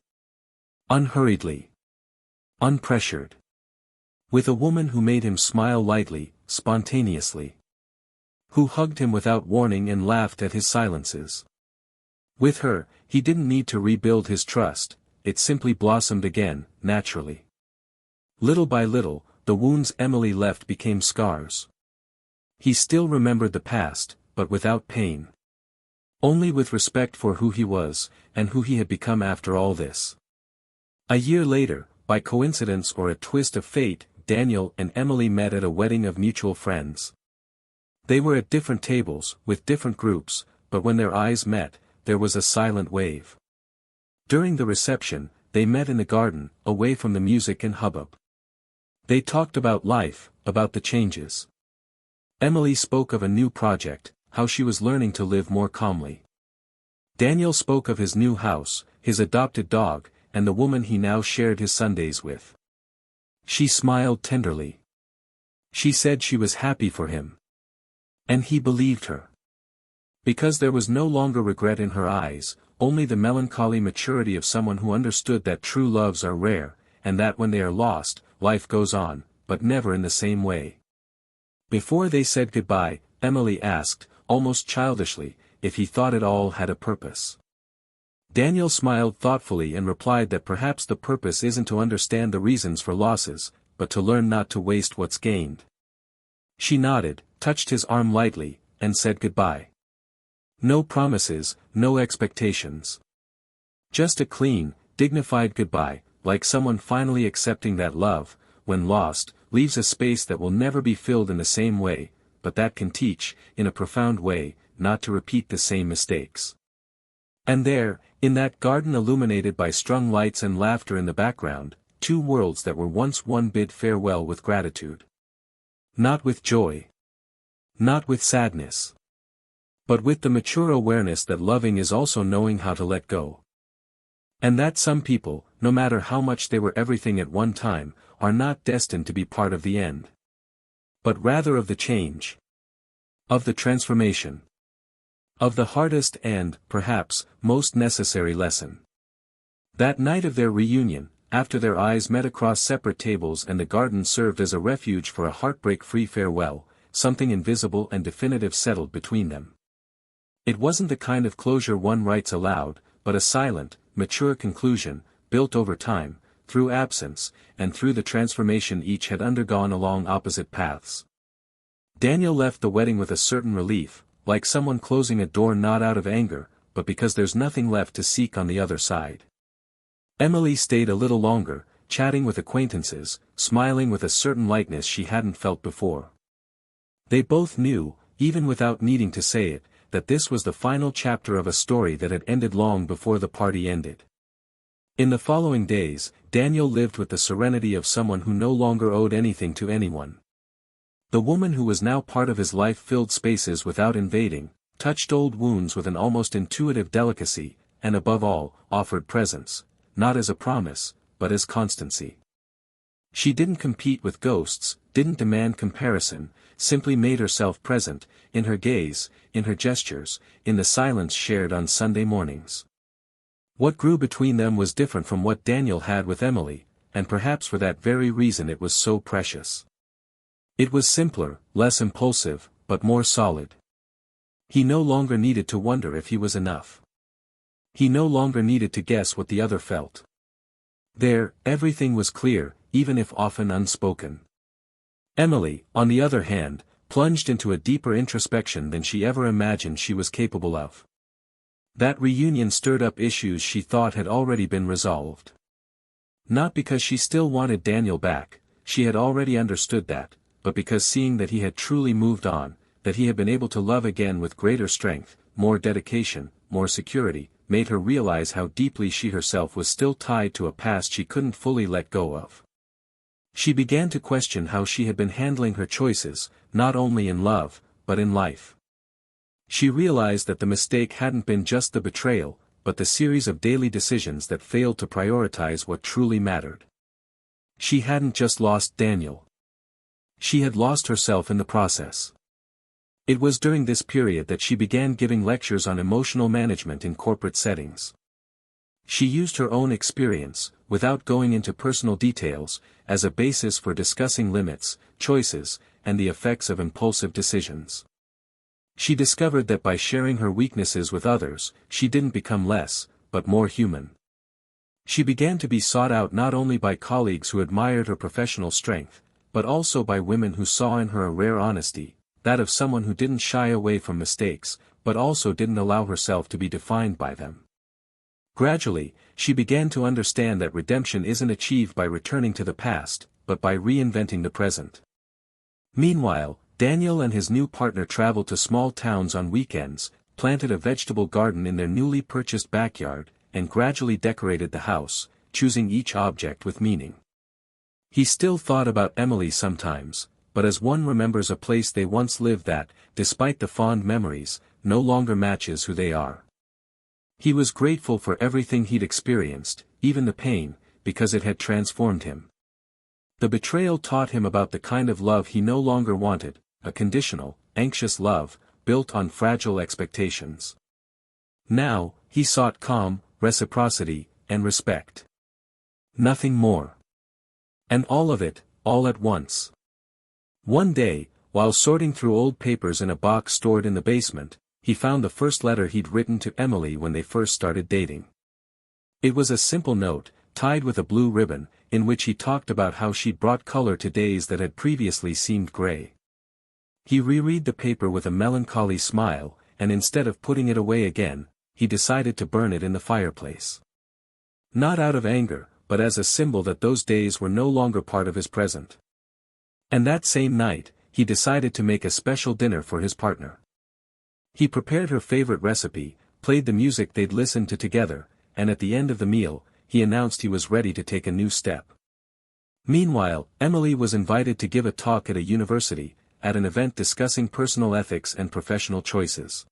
A: Unhurriedly. Unpressured. With a woman who made him smile lightly, spontaneously. Who hugged him without warning and laughed at his silences. With her, he didn't need to rebuild his trust, it simply blossomed again, naturally. Little by little, the wounds Emily left became scars. He still remembered the past, but without pain. Only with respect for who he was, and who he had become after all this. A year later, by coincidence or a twist of fate, Daniel and Emily met at a wedding of mutual friends. They were at different tables, with different groups, but when their eyes met, there was a silent wave. During the reception, they met in the garden, away from the music and hubbub. They talked about life, about the changes. Emily spoke of a new project, how she was learning to live more calmly. Daniel spoke of his new house, his adopted dog, and the woman he now shared his Sundays with. She smiled tenderly. She said she was happy for him. And he believed her. Because there was no longer regret in her eyes, only the melancholy maturity of someone who understood that true loves are rare, and that when they are lost, life goes on, but never in the same way. Before they said goodbye, Emily asked, almost childishly, if he thought it all had a purpose. Daniel smiled thoughtfully and replied that perhaps the purpose isn't to understand the reasons for losses, but to learn not to waste what's gained. She nodded, touched his arm lightly, and said goodbye. No promises, no expectations. Just a clean, dignified goodbye, like someone finally accepting that love, when lost, leaves a space that will never be filled in the same way, but that can teach, in a profound way, not to repeat the same mistakes. And there, in that garden illuminated by strung lights and laughter in the background, two worlds that were once one bid farewell with gratitude. Not with joy. Not with sadness. But with the mature awareness that loving is also knowing how to let go. And that some people, no matter how much they were everything at one time, are not destined to be part of the end. But rather of the change. Of the transformation. Of the hardest and, perhaps, most necessary lesson. That night of their reunion, after their eyes met across separate tables and the garden served as a refuge for a heartbreak-free farewell, something invisible and definitive settled between them. It wasn't the kind of closure one writes aloud, but a silent, mature conclusion, built over time, through absence, and through the transformation each had undergone along opposite paths. Daniel left the wedding with a certain relief, like someone closing a door not out of anger, but because there's nothing left to seek on the other side. Emily stayed a little longer, chatting with acquaintances, smiling with a certain lightness she hadn't felt before. They both knew, even without needing to say it, that this was the final chapter of a story that had ended long before the party ended. In the following days, Daniel lived with the serenity of someone who no longer owed anything to anyone. The woman who was now part of his life filled spaces without invading, touched old wounds with an almost intuitive delicacy, and above all, offered presence, not as a promise, but as constancy. She didn't compete with ghosts, didn't demand comparison, simply made herself present, in her gaze, in her gestures, in the silence shared on Sunday mornings. What grew between them was different from what Daniel had with Emily, and perhaps for that very reason it was so precious. It was simpler, less impulsive, but more solid. He no longer needed to wonder if he was enough. He no longer needed to guess what the other felt. There, everything was clear, even if often unspoken. Emily, on the other hand, plunged into a deeper introspection than she ever imagined she was capable of. That reunion stirred up issues she thought had already been resolved. Not because she still wanted Daniel back, she had already understood that, but because seeing that he had truly moved on, that he had been able to love again with greater strength, more dedication, more security, made her realize how deeply she herself was still tied to a past she couldn't fully let go of. She began to question how she had been handling her choices, not only in love, but in life. She realized that the mistake hadn't been just the betrayal, but the series of daily decisions that failed to prioritize what truly mattered. She hadn't just lost Daniel. She had lost herself in the process. It was during this period that she began giving lectures on emotional management in corporate settings. She used her own experience, without going into personal details, as a basis for discussing limits, choices, and the effects of impulsive decisions. She discovered that by sharing her weaknesses with others, she didn't become less, but more human. She began to be sought out not only by colleagues who admired her professional strength, but also by women who saw in her a rare honesty, that of someone who didn't shy away from mistakes, but also didn't allow herself to be defined by them. Gradually, she began to understand that redemption isn't achieved by returning to the past, but by reinventing the present. Meanwhile, Daniel and his new partner traveled to small towns on weekends, planted a vegetable garden in their newly purchased backyard, and gradually decorated the house, choosing each object with meaning. He still thought about Emily sometimes, but as one remembers a place they once lived that, despite the fond memories, no longer matches who they are. He was grateful for everything he'd experienced, even the pain, because it had transformed him. The betrayal taught him about the kind of love he no longer wanted, a conditional, anxious love, built on fragile expectations. Now, he sought calm, reciprocity, and respect. Nothing more. And all of it, all at once. One day, while sorting through old papers in a box stored in the basement, he found the first letter he'd written to Emily when they first started dating. It was a simple note, tied with a blue ribbon, in which he talked about how she'd brought color to days that had previously seemed gray. He reread the paper with a melancholy smile, and instead of putting it away again, he decided to burn it in the fireplace. Not out of anger, but as a symbol that those days were no longer part of his present. And that same night, he decided to make a special dinner for his partner. He prepared her favorite recipe, played the music they'd listened to together, and at the end of the meal, he announced he was ready to take a new step. Meanwhile, Emily was invited to give a talk at a university, at an event discussing personal ethics and professional choices.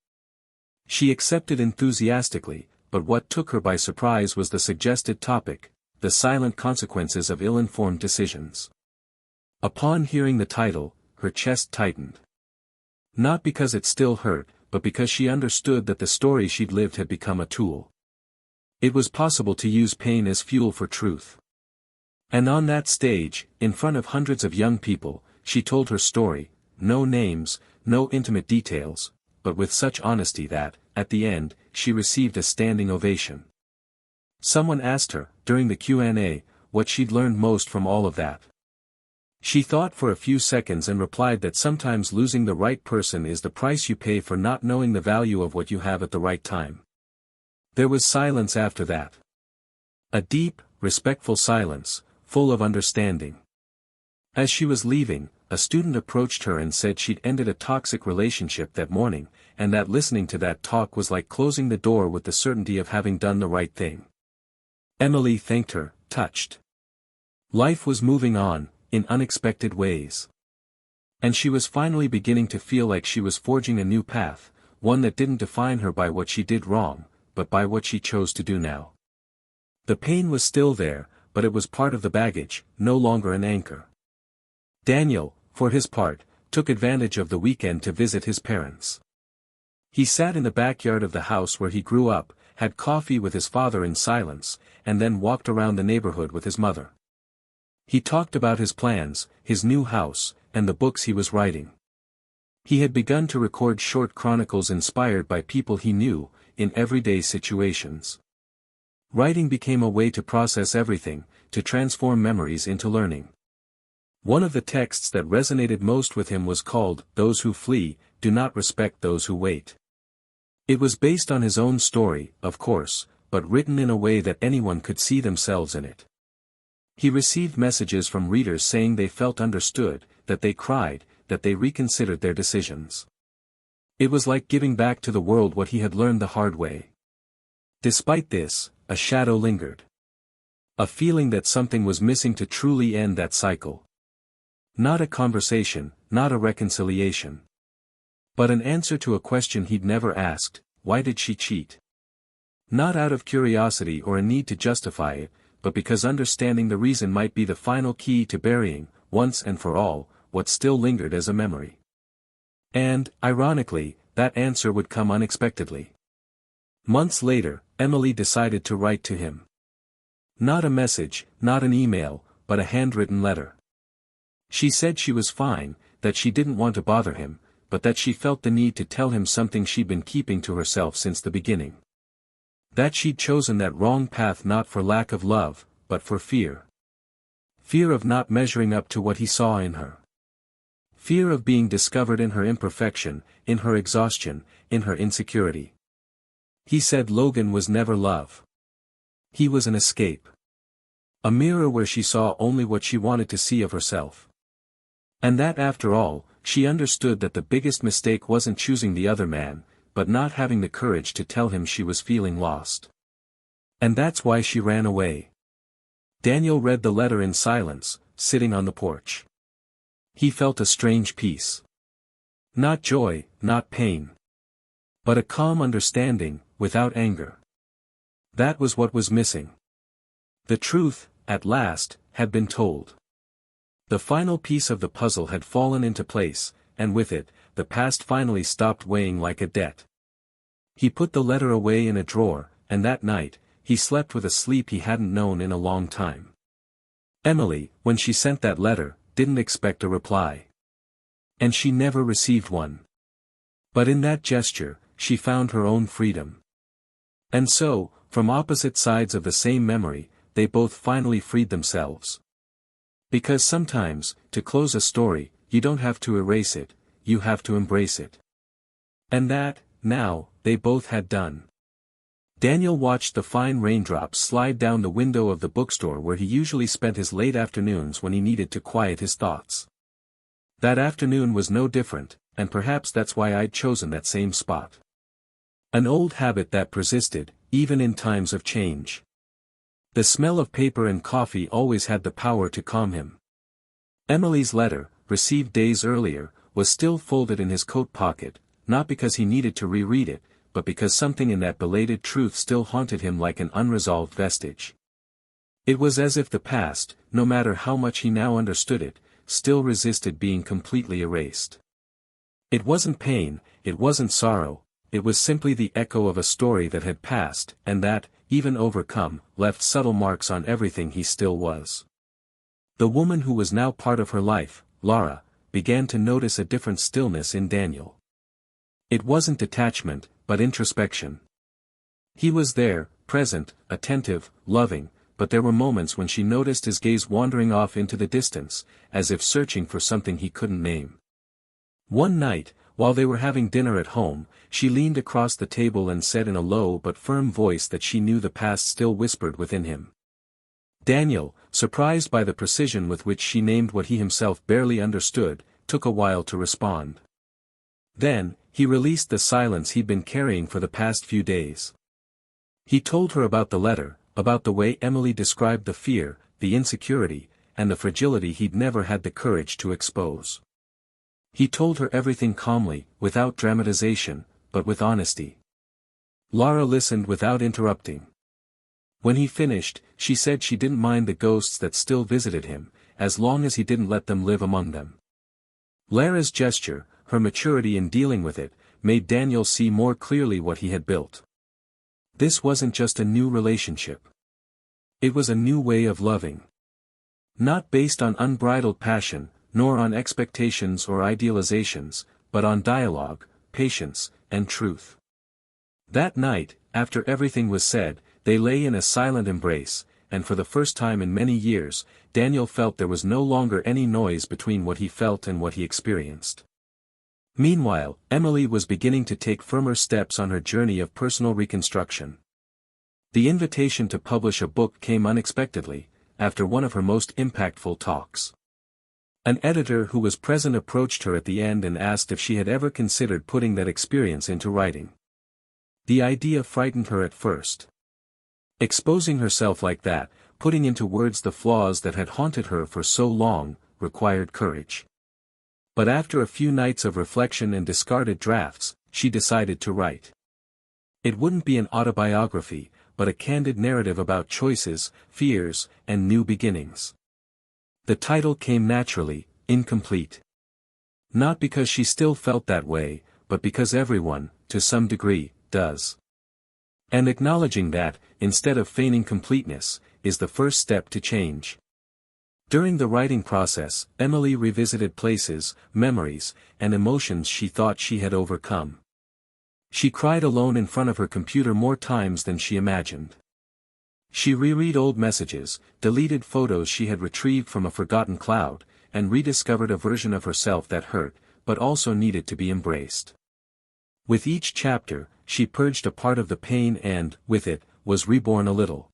A: She accepted enthusiastically, but what took her by surprise was the suggested topic, the silent consequences of ill-informed decisions. Upon hearing the title, her chest tightened. Not because it still hurt, but because she understood that the story she'd lived had become a tool. It was possible to use pain as fuel for truth. And on that stage, in front of hundreds of young people, she told her story, no names, no intimate details, but with such honesty that, at the end, she received a standing ovation. Someone asked her, during the Q&A, what she'd learned most from all of that. She thought for a few seconds and replied that sometimes losing the right person is the price you pay for not knowing the value of what you have at the right time. There was silence after that. A deep, respectful silence, full of understanding. As she was leaving, a student approached her and said she'd ended a toxic relationship that morning, and that listening to that talk was like closing the door with the certainty of having done the right thing. Emily thanked her, touched. Life was moving on, in unexpected ways. And she was finally beginning to feel like she was forging a new path, one that didn't define her by what she did wrong, but by what she chose to do now. The pain was still there, but it was part of the baggage, no longer an anchor. Daniel, for his part, took advantage of the weekend to visit his parents. He sat in the backyard of the house where he grew up, had coffee with his father in silence, and then walked around the neighborhood with his mother. He talked about his plans, his new house, and the books he was writing. He had begun to record short chronicles inspired by people he knew, in everyday situations. Writing became a way to process everything, to transform memories into learning. One of the texts that resonated most with him was called, "Those Who Flee, Do Not Respect Those Who Wait." It was based on his own story, of course, but written in a way that anyone could see themselves in it. He received messages from readers saying they felt understood, that they cried, that they reconsidered their decisions. It was like giving back to the world what he had learned the hard way. Despite this, a shadow lingered. A feeling that something was missing to truly end that cycle. Not a conversation, not a reconciliation. But an answer to a question he'd never asked: why did she cheat? Not out of curiosity or a need to justify it, but because understanding the reason might be the final key to burying, once and for all, what still lingered as a memory. And, ironically, that answer would come unexpectedly. Months later, Emily decided to write to him. Not a message, not an email, but a handwritten letter. She said she was fine, that she didn't want to bother him, but that she felt the need to tell him something she'd been keeping to herself since the beginning. That she'd chosen that wrong path not for lack of love, but for fear. Fear of not measuring up to what he saw in her. Fear of being discovered in her imperfection, in her exhaustion, in her insecurity. He said Logan was never love. He was an escape. A mirror where she saw only what she wanted to see of herself. And that after all, she understood that the biggest mistake wasn't choosing the other man, but not having the courage to tell him she was feeling lost. And that's why she ran away. Daniel read the letter in silence, sitting on the porch. He felt a strange peace. Not joy, not pain. But a calm understanding, without anger. That was what was missing. The truth, at last, had been told. The final piece of the puzzle had fallen into place, and with it, the past finally stopped weighing like a debt. He put the letter away in a drawer, and that night, he slept with a sleep he hadn't known in a long time. Emily, when she sent that letter, didn't expect a reply. And she never received one. But in that gesture, she found her own freedom. And so, from opposite sides of the same memory, they both finally freed themselves. Because sometimes, to close a story, you don't have to erase it, you have to embrace it. And that, now, they both had done. Daniel watched the fine raindrops slide down the window of the bookstore where he usually spent his late afternoons when he needed to quiet his thoughts. That afternoon was no different, and perhaps that's why I'd chosen that same spot. An old habit that persisted, even in times of change. The smell of paper and coffee always had the power to calm him. Emily's letter, received days earlier, was still folded in his coat pocket, not because he needed to reread it, but because something in that belated truth still haunted him like an unresolved vestige. It was as if the past, no matter how much he now understood it, still resisted being completely erased. It wasn't pain, it wasn't sorrow, it was simply the echo of a story that had passed, and that, even overcome, left subtle marks on everything he still was. The woman who was now part of her life, Lara, began to notice a different stillness in Daniel. It wasn't detachment, but introspection. He was there, present, attentive, loving, but there were moments when she noticed his gaze wandering off into the distance, as if searching for something he couldn't name. One night, while they were having dinner at home, she leaned across the table and said in a low but firm voice that she knew the past still whispered within him. Daniel, surprised by the precision with which she named what he himself barely understood, took a while to respond. Then, he released the silence he'd been carrying for the past few days. He told her about the letter, about the way Emily described the fear, the insecurity, and the fragility he'd never had the courage to expose. He told her everything calmly, without dramatization, but with honesty. Lara listened without interrupting. When he finished, she said she didn't mind the ghosts that still visited him, as long as he didn't let them live among them. Lara's gesture, her maturity in dealing with it, made Daniel see more clearly what he had built. This wasn't just a new relationship. It was a new way of loving. Not based on unbridled passion, nor on expectations or idealizations, but on dialogue, patience, and truth. That night, after everything was said, they lay in a silent embrace, and for the first time in many years, Daniel felt there was no longer any noise between what he felt and what he experienced. Meanwhile, Emily was beginning to take firmer steps on her journey of personal reconstruction. The invitation to publish a book came unexpectedly, after one of her most impactful talks. An editor who was present approached her at the end and asked if she had ever considered putting that experience into writing. The idea frightened her at first. Exposing herself like that, putting into words the flaws that had haunted her for so long, required courage. But after a few nights of reflection and discarded drafts, she decided to write. It wouldn't be an autobiography, but a candid narrative about choices, fears, and new beginnings. The title came naturally, Incomplete. Not because she still felt that way, but because everyone, to some degree, does. And acknowledging that, instead of feigning completeness, is the first step to change. During the writing process, Emily revisited places, memories, and emotions she thought she had overcome. She cried alone in front of her computer more times than she imagined. She reread old messages, deleted photos she had retrieved from a forgotten cloud, and rediscovered a version of herself that hurt, but also needed to be embraced. With each chapter, she purged a part of the pain and, with it, was reborn a little.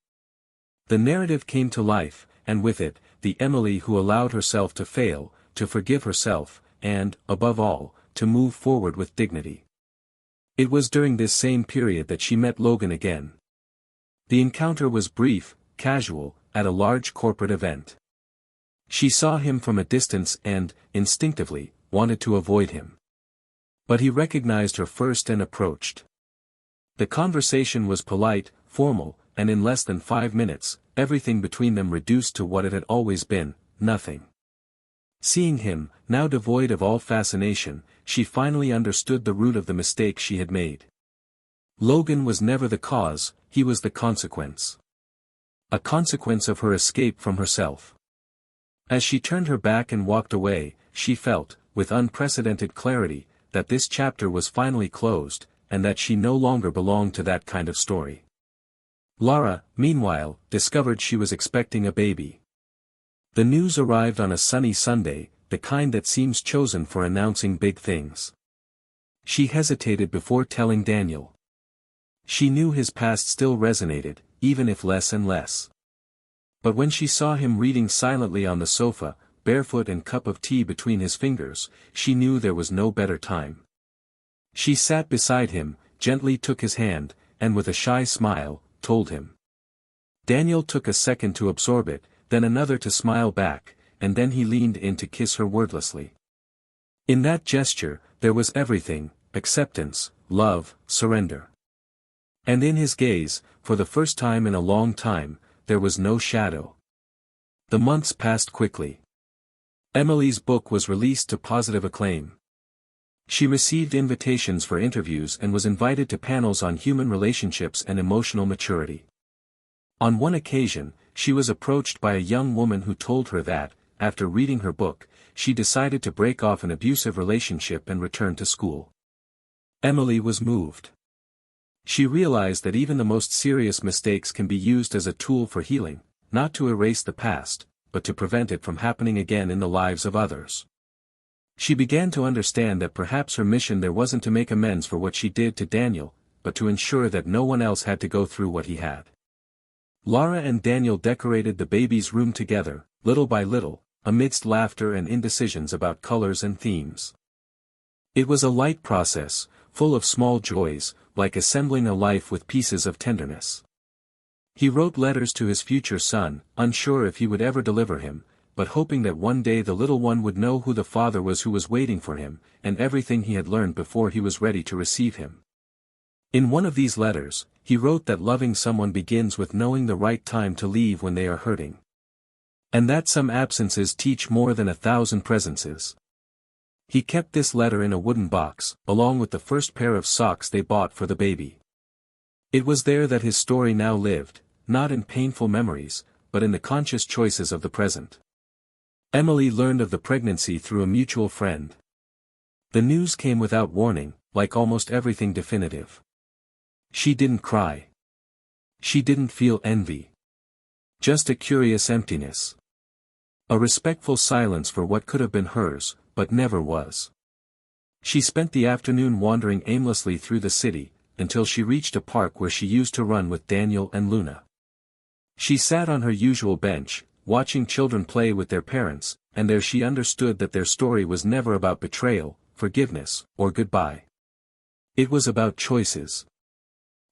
A: The narrative came to life, and with it, the Emily who allowed herself to fail, to forgive herself, and, above all, to move forward with dignity. It was during this same period that she met Logan again. The encounter was brief, casual, at a large corporate event. She saw him from a distance and, instinctively, wanted to avoid him. But he recognized her first and approached. The conversation was polite, formal, and in less than 5 minutes, everything between them reduced to what it had always been, nothing. Seeing him, now devoid of all fascination, she finally understood the root of the mistake she had made. Logan was never the cause, he was the consequence. A consequence of her escape from herself. As she turned her back and walked away, she felt, with unprecedented clarity, that this chapter was finally closed, and that she no longer belonged to that kind of story. Lara, meanwhile, discovered she was expecting a baby. The news arrived on a sunny Sunday, the kind that seems chosen for announcing big things. She hesitated before telling Daniel. She knew his past still resonated, even if less and less. But when she saw him reading silently on the sofa, barefoot and cup of tea between his fingers, she knew there was no better time. She sat beside him, gently took his hand, and with a shy smile, told him. Daniel took a second to absorb it, then another to smile back, and then he leaned in to kiss her wordlessly. In that gesture, there was everything, acceptance, love, surrender. And in his gaze, for the first time in a long time, there was no shadow. The months passed quickly. Emily's book was released to positive acclaim. She received invitations for interviews and was invited to panels on human relationships and emotional maturity. On one occasion, she was approached by a young woman who told her that, after reading her book, she decided to break off an abusive relationship and return to school. Emily was moved. She realized that even the most serious mistakes can be used as a tool for healing, not to erase the past, but to prevent it from happening again in the lives of others. She began to understand that perhaps her mission there wasn't to make amends for what she did to Daniel, but to ensure that no one else had to go through what he had. Lara and Daniel decorated the baby's room together, little by little, amidst laughter and indecisions about colors and themes. It was a light process, full of small joys, like assembling a life with pieces of tenderness. He wrote letters to his future son, unsure if he would ever deliver him, but hoping that one day the little one would know who the father was who was waiting for him, and everything he had learned before he was ready to receive him. In one of these letters, he wrote that loving someone begins with knowing the right time to leave when they are hurting. And that some absences teach more than 1,000 presences. He kept this letter in a wooden box, along with the first pair of socks they bought for the baby. It was there that his story now lived, not in painful memories, but in the conscious choices of the present. Emily learned of the pregnancy through a mutual friend. The news came without warning, like almost everything definitive. She didn't cry. She didn't feel envy. Just a curious emptiness. A respectful silence for what could have been hers, but never was. She spent the afternoon wandering aimlessly through the city, until she reached a park where she used to run with Daniel and Luna. She sat on her usual bench, watching children play with their parents, and there she understood that their story was never about betrayal, forgiveness, or goodbye. It was about choices.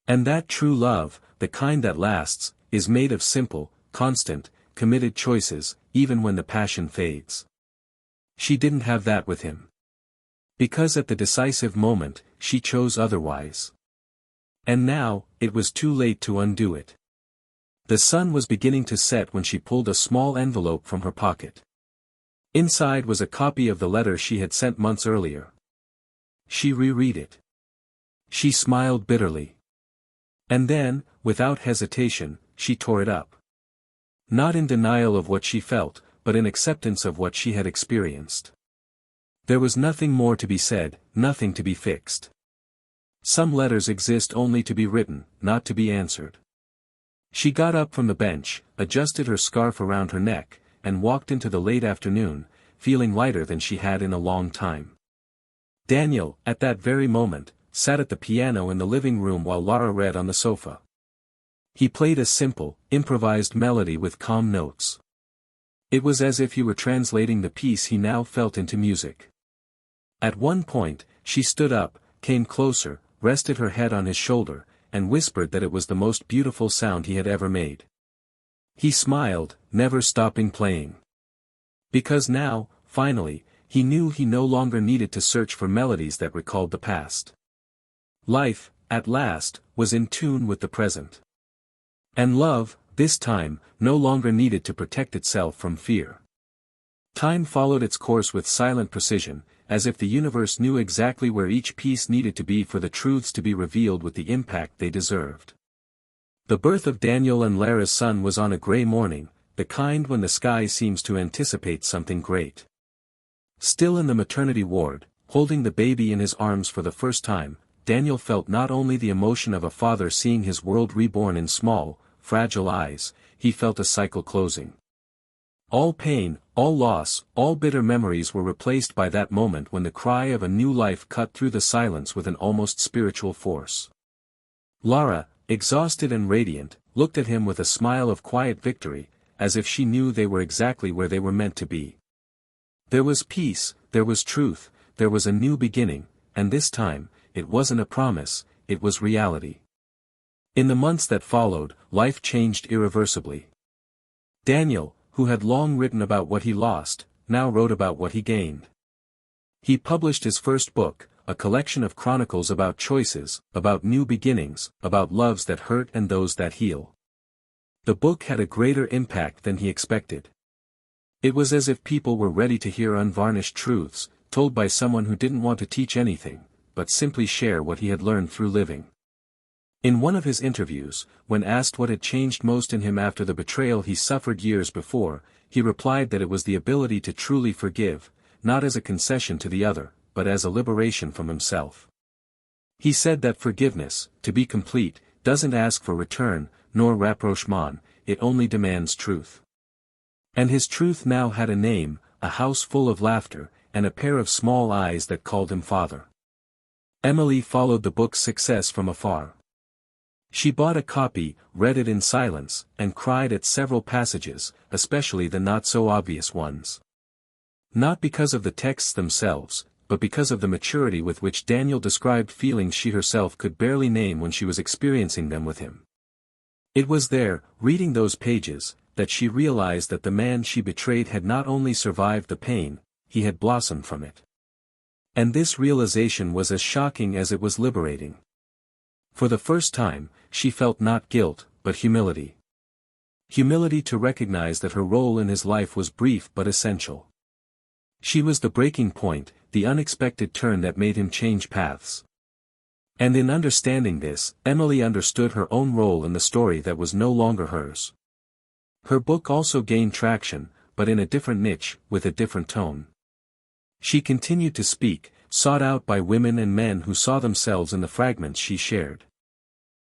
A: And that true love, the kind that lasts, is made of simple, constant, committed choices, even when the passion fades. She didn't have that with him. Because at the decisive moment, she chose otherwise. And now, it was too late to undo it. The sun was beginning to set when she pulled a small envelope from her pocket. Inside was a copy of the letter she had sent months earlier. She reread it. She smiled bitterly. And then, without hesitation, she tore it up. Not in denial of what she felt, but in acceptance of what she had experienced. There was nothing more to be said, nothing to be fixed. Some letters exist only to be written, not to be answered. She got up from the bench, adjusted her scarf around her neck, and walked into the late afternoon, feeling lighter than she had in a long time. Daniel, at that very moment, sat at the piano in the living room while Lara read on the sofa. He played a simple, improvised melody with calm notes. It was as if he were translating the peace he now felt into music. At one point, she stood up, came closer, rested her head on his shoulder, and whispered that it was the most beautiful sound he had ever made. He smiled, never stopping playing. Because now, finally, he knew he no longer needed to search for melodies that recalled the past. Life, at last, was in tune with the present. And love, this time, no longer needed to protect itself from fear. Time followed its course with silent precision, as if the universe knew exactly where each piece needed to be for the truths to be revealed with the impact they deserved. The birth of Daniel and Lara's son was on a gray morning, the kind when the sky seems to anticipate something great. Still in the maternity ward, holding the baby in his arms for the first time, Daniel felt not only the emotion of a father seeing his world reborn in small, fragile eyes, he felt a cycle closing. All pain, all loss, all bitter memories were replaced by that moment when the cry of a new life cut through the silence with an almost spiritual force. Lara, exhausted and radiant, looked at him with a smile of quiet victory, as if she knew they were exactly where they were meant to be. There was peace, there was truth, there was a new beginning, and this time, it wasn't a promise, it was reality. In the months that followed, life changed irreversibly. Daniel, who had long written about what he lost, now wrote about what he gained. He published his first book, a collection of chronicles about choices, about new beginnings, about loves that hurt and those that heal. The book had a greater impact than he expected. It was as if people were ready to hear unvarnished truths, told by someone who didn't want to teach anything, but simply share what he had learned through living. In one of his interviews, when asked what had changed most in him after the betrayal he suffered years before, he replied that it was the ability to truly forgive, not as a concession to the other, but as a liberation from himself. He said that forgiveness, to be complete, doesn't ask for return, nor rapprochement, it only demands truth. And his truth now had a name, a house full of laughter, and a pair of small eyes that called him father. Emily followed the book's success from afar. She bought a copy, read it in silence, and cried at several passages, especially the not-so-obvious ones. Not because of the texts themselves, but because of the maturity with which Daniel described feelings she herself could barely name when she was experiencing them with him. It was there, reading those pages, that she realized that the man she betrayed had not only survived the pain, he had blossomed from it. And this realization was as shocking as it was liberating. For the first time, she felt not guilt, but humility. Humility to recognize that her role in his life was brief but essential. She was the breaking point, the unexpected turn that made him change paths. And in understanding this, Emily understood her own role in the story that was no longer hers. Her book also gained traction, but in a different niche, with a different tone. She continued to speak, sought out by women and men who saw themselves in the fragments she shared.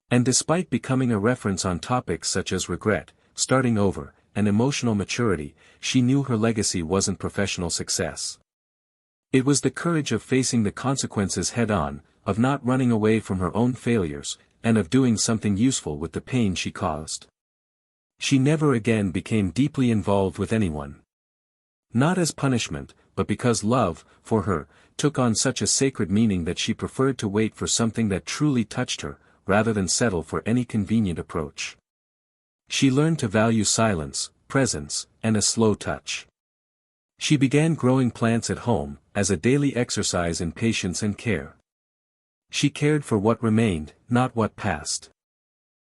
A: And despite becoming a reference on topics such as regret, starting over, and emotional maturity, she knew her legacy wasn't professional success. It was the courage of facing the consequences head-on, of not running away from her own failures, and of doing something useful with the pain she caused. She never again became deeply involved with anyone. Not as punishment, but because love, for her, took on such a sacred meaning that she preferred to wait for something that truly touched her, rather than settle for any convenient approach. She learned to value silence, presence, and a slow touch. She began growing plants at home, as a daily exercise in patience and care. She cared for what remained, not what passed.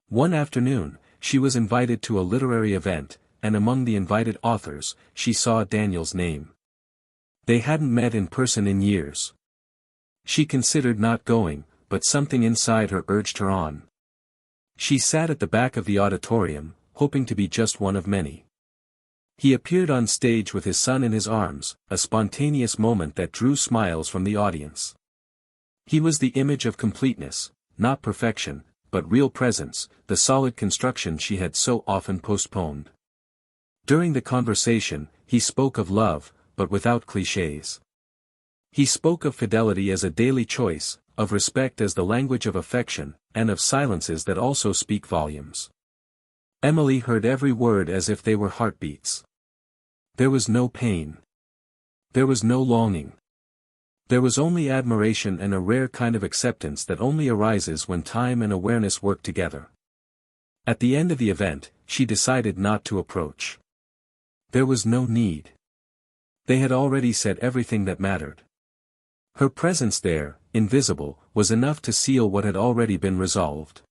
A: One afternoon, she was invited to a literary event, and among the invited authors, she saw Daniel's name. They hadn't met in person in years. She considered not going, but something inside her urged her on. She sat at the back of the auditorium, hoping to be just one of many. He appeared on stage with his son in his arms, a spontaneous moment that drew smiles from the audience. He was the image of completeness, not perfection, but real presence, the solid construction she had so often postponed. During the conversation, he spoke of love, but without clichés. He spoke of fidelity as a daily choice, of respect as the language of affection, and of silences that also speak volumes. Emily heard every word as if they were heartbeats. There was no pain. There was no longing. There was only admiration and a rare kind of acceptance that only arises when time and awareness work together. At the end of the event, she decided not to approach. There was no need. They had already said everything that mattered. Her presence there, invisible, was enough to seal what had already been resolved.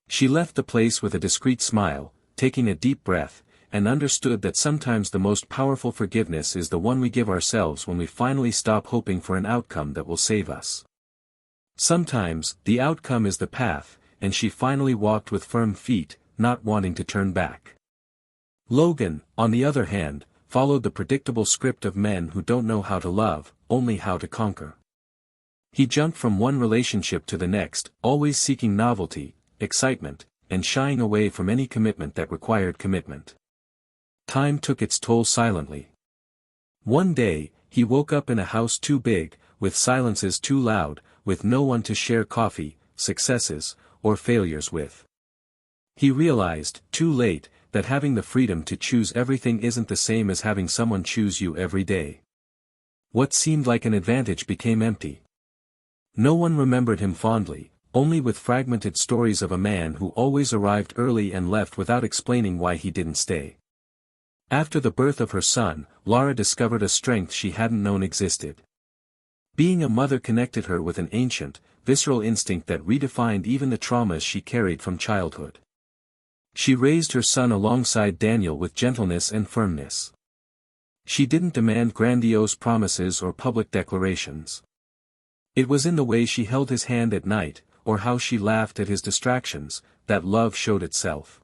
A: She left the place with a discreet smile, taking a deep breath, and understood that sometimes the most powerful forgiveness is the one we give ourselves when we finally stop hoping for an outcome that will save us. Sometimes, the outcome is the path, and she finally walked with firm feet, not wanting to turn back. Logan, on the other hand, followed the predictable script of men who don't know how to love, only how to conquer. He jumped from one relationship to the next, always seeking novelty, excitement, and shying away from any commitment that required commitment. Time took its toll silently. One day, he woke up in a house too big, with silences too loud, with no one to share coffee, successes, or failures with. He realized, too late, that having the freedom to choose everything isn't the same as having someone choose you every day. What seemed like an advantage became empty. No one remembered him fondly, only with fragmented stories of a man who always arrived early and left without explaining why he didn't stay. After the birth of her son, Lara discovered a strength she hadn't known existed. Being a mother connected her with an ancient, visceral instinct that redefined even the traumas she carried from childhood. She raised her son alongside Daniel with gentleness and firmness. She didn't demand grandiose promises or public declarations. It was in the way she held his hand at night, or how she laughed at his distractions, that love showed itself.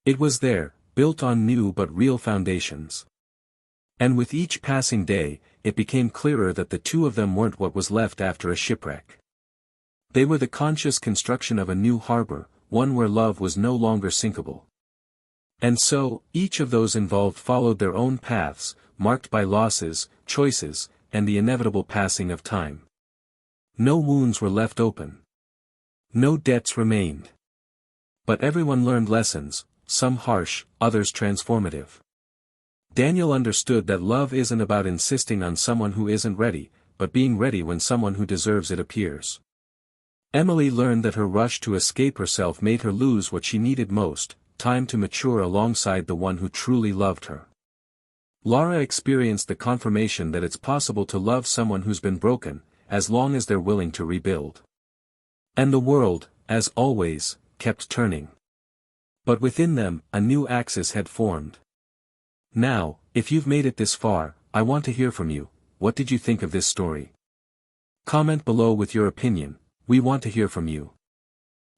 A: It was there, built on new but real foundations. And with each passing day, it became clearer that the two of them weren't what was left after a shipwreck. They were the conscious construction of a new harbor, one where love was no longer sinkable. And so, each of those involved followed their own paths, marked by losses, choices, and the inevitable passing of time. No wounds were left open. No debts remained. But everyone learned lessons, some harsh, others transformative. Daniel understood that love isn't about insisting on someone who isn't ready, but being ready when someone who deserves it appears. Emily learned that her rush to escape herself made her lose what she needed most, time to mature alongside the one who truly loved her. Lara experienced the confirmation that it's possible to love someone who's been broken, as long as they're willing to rebuild. And the world, as always, kept turning. But within them, a new axis had formed. Now, if you've made it this far, I want to hear from you. What did you think of this story? Comment below with your opinion, we want to hear from you.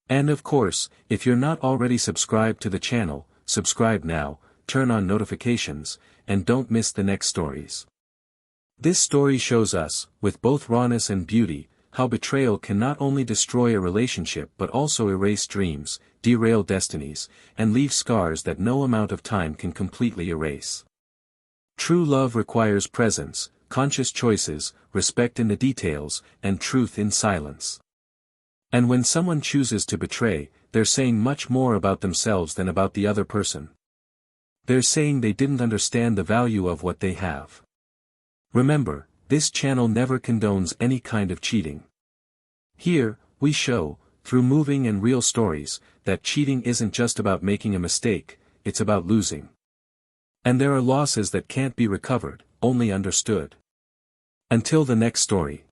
A: And of course, if you're not already subscribed to the channel, subscribe now, turn on notifications, and don't miss the next stories. This story shows us, with both rawness and beauty, how betrayal can not only destroy a relationship but also erase dreams, derail destinies, and leave scars that no amount of time can completely erase. True love requires presence, conscious choices, respect in the details, and truth in silence. And when someone chooses to betray, they're saying much more about themselves than about the other person. They're saying they didn't understand the value of what they have. Remember, this channel never condones any kind of cheating. Here, we show, through moving and real stories, that cheating isn't just about making a mistake, it's about losing. And there are losses that can't be recovered, only understood. Until the next story.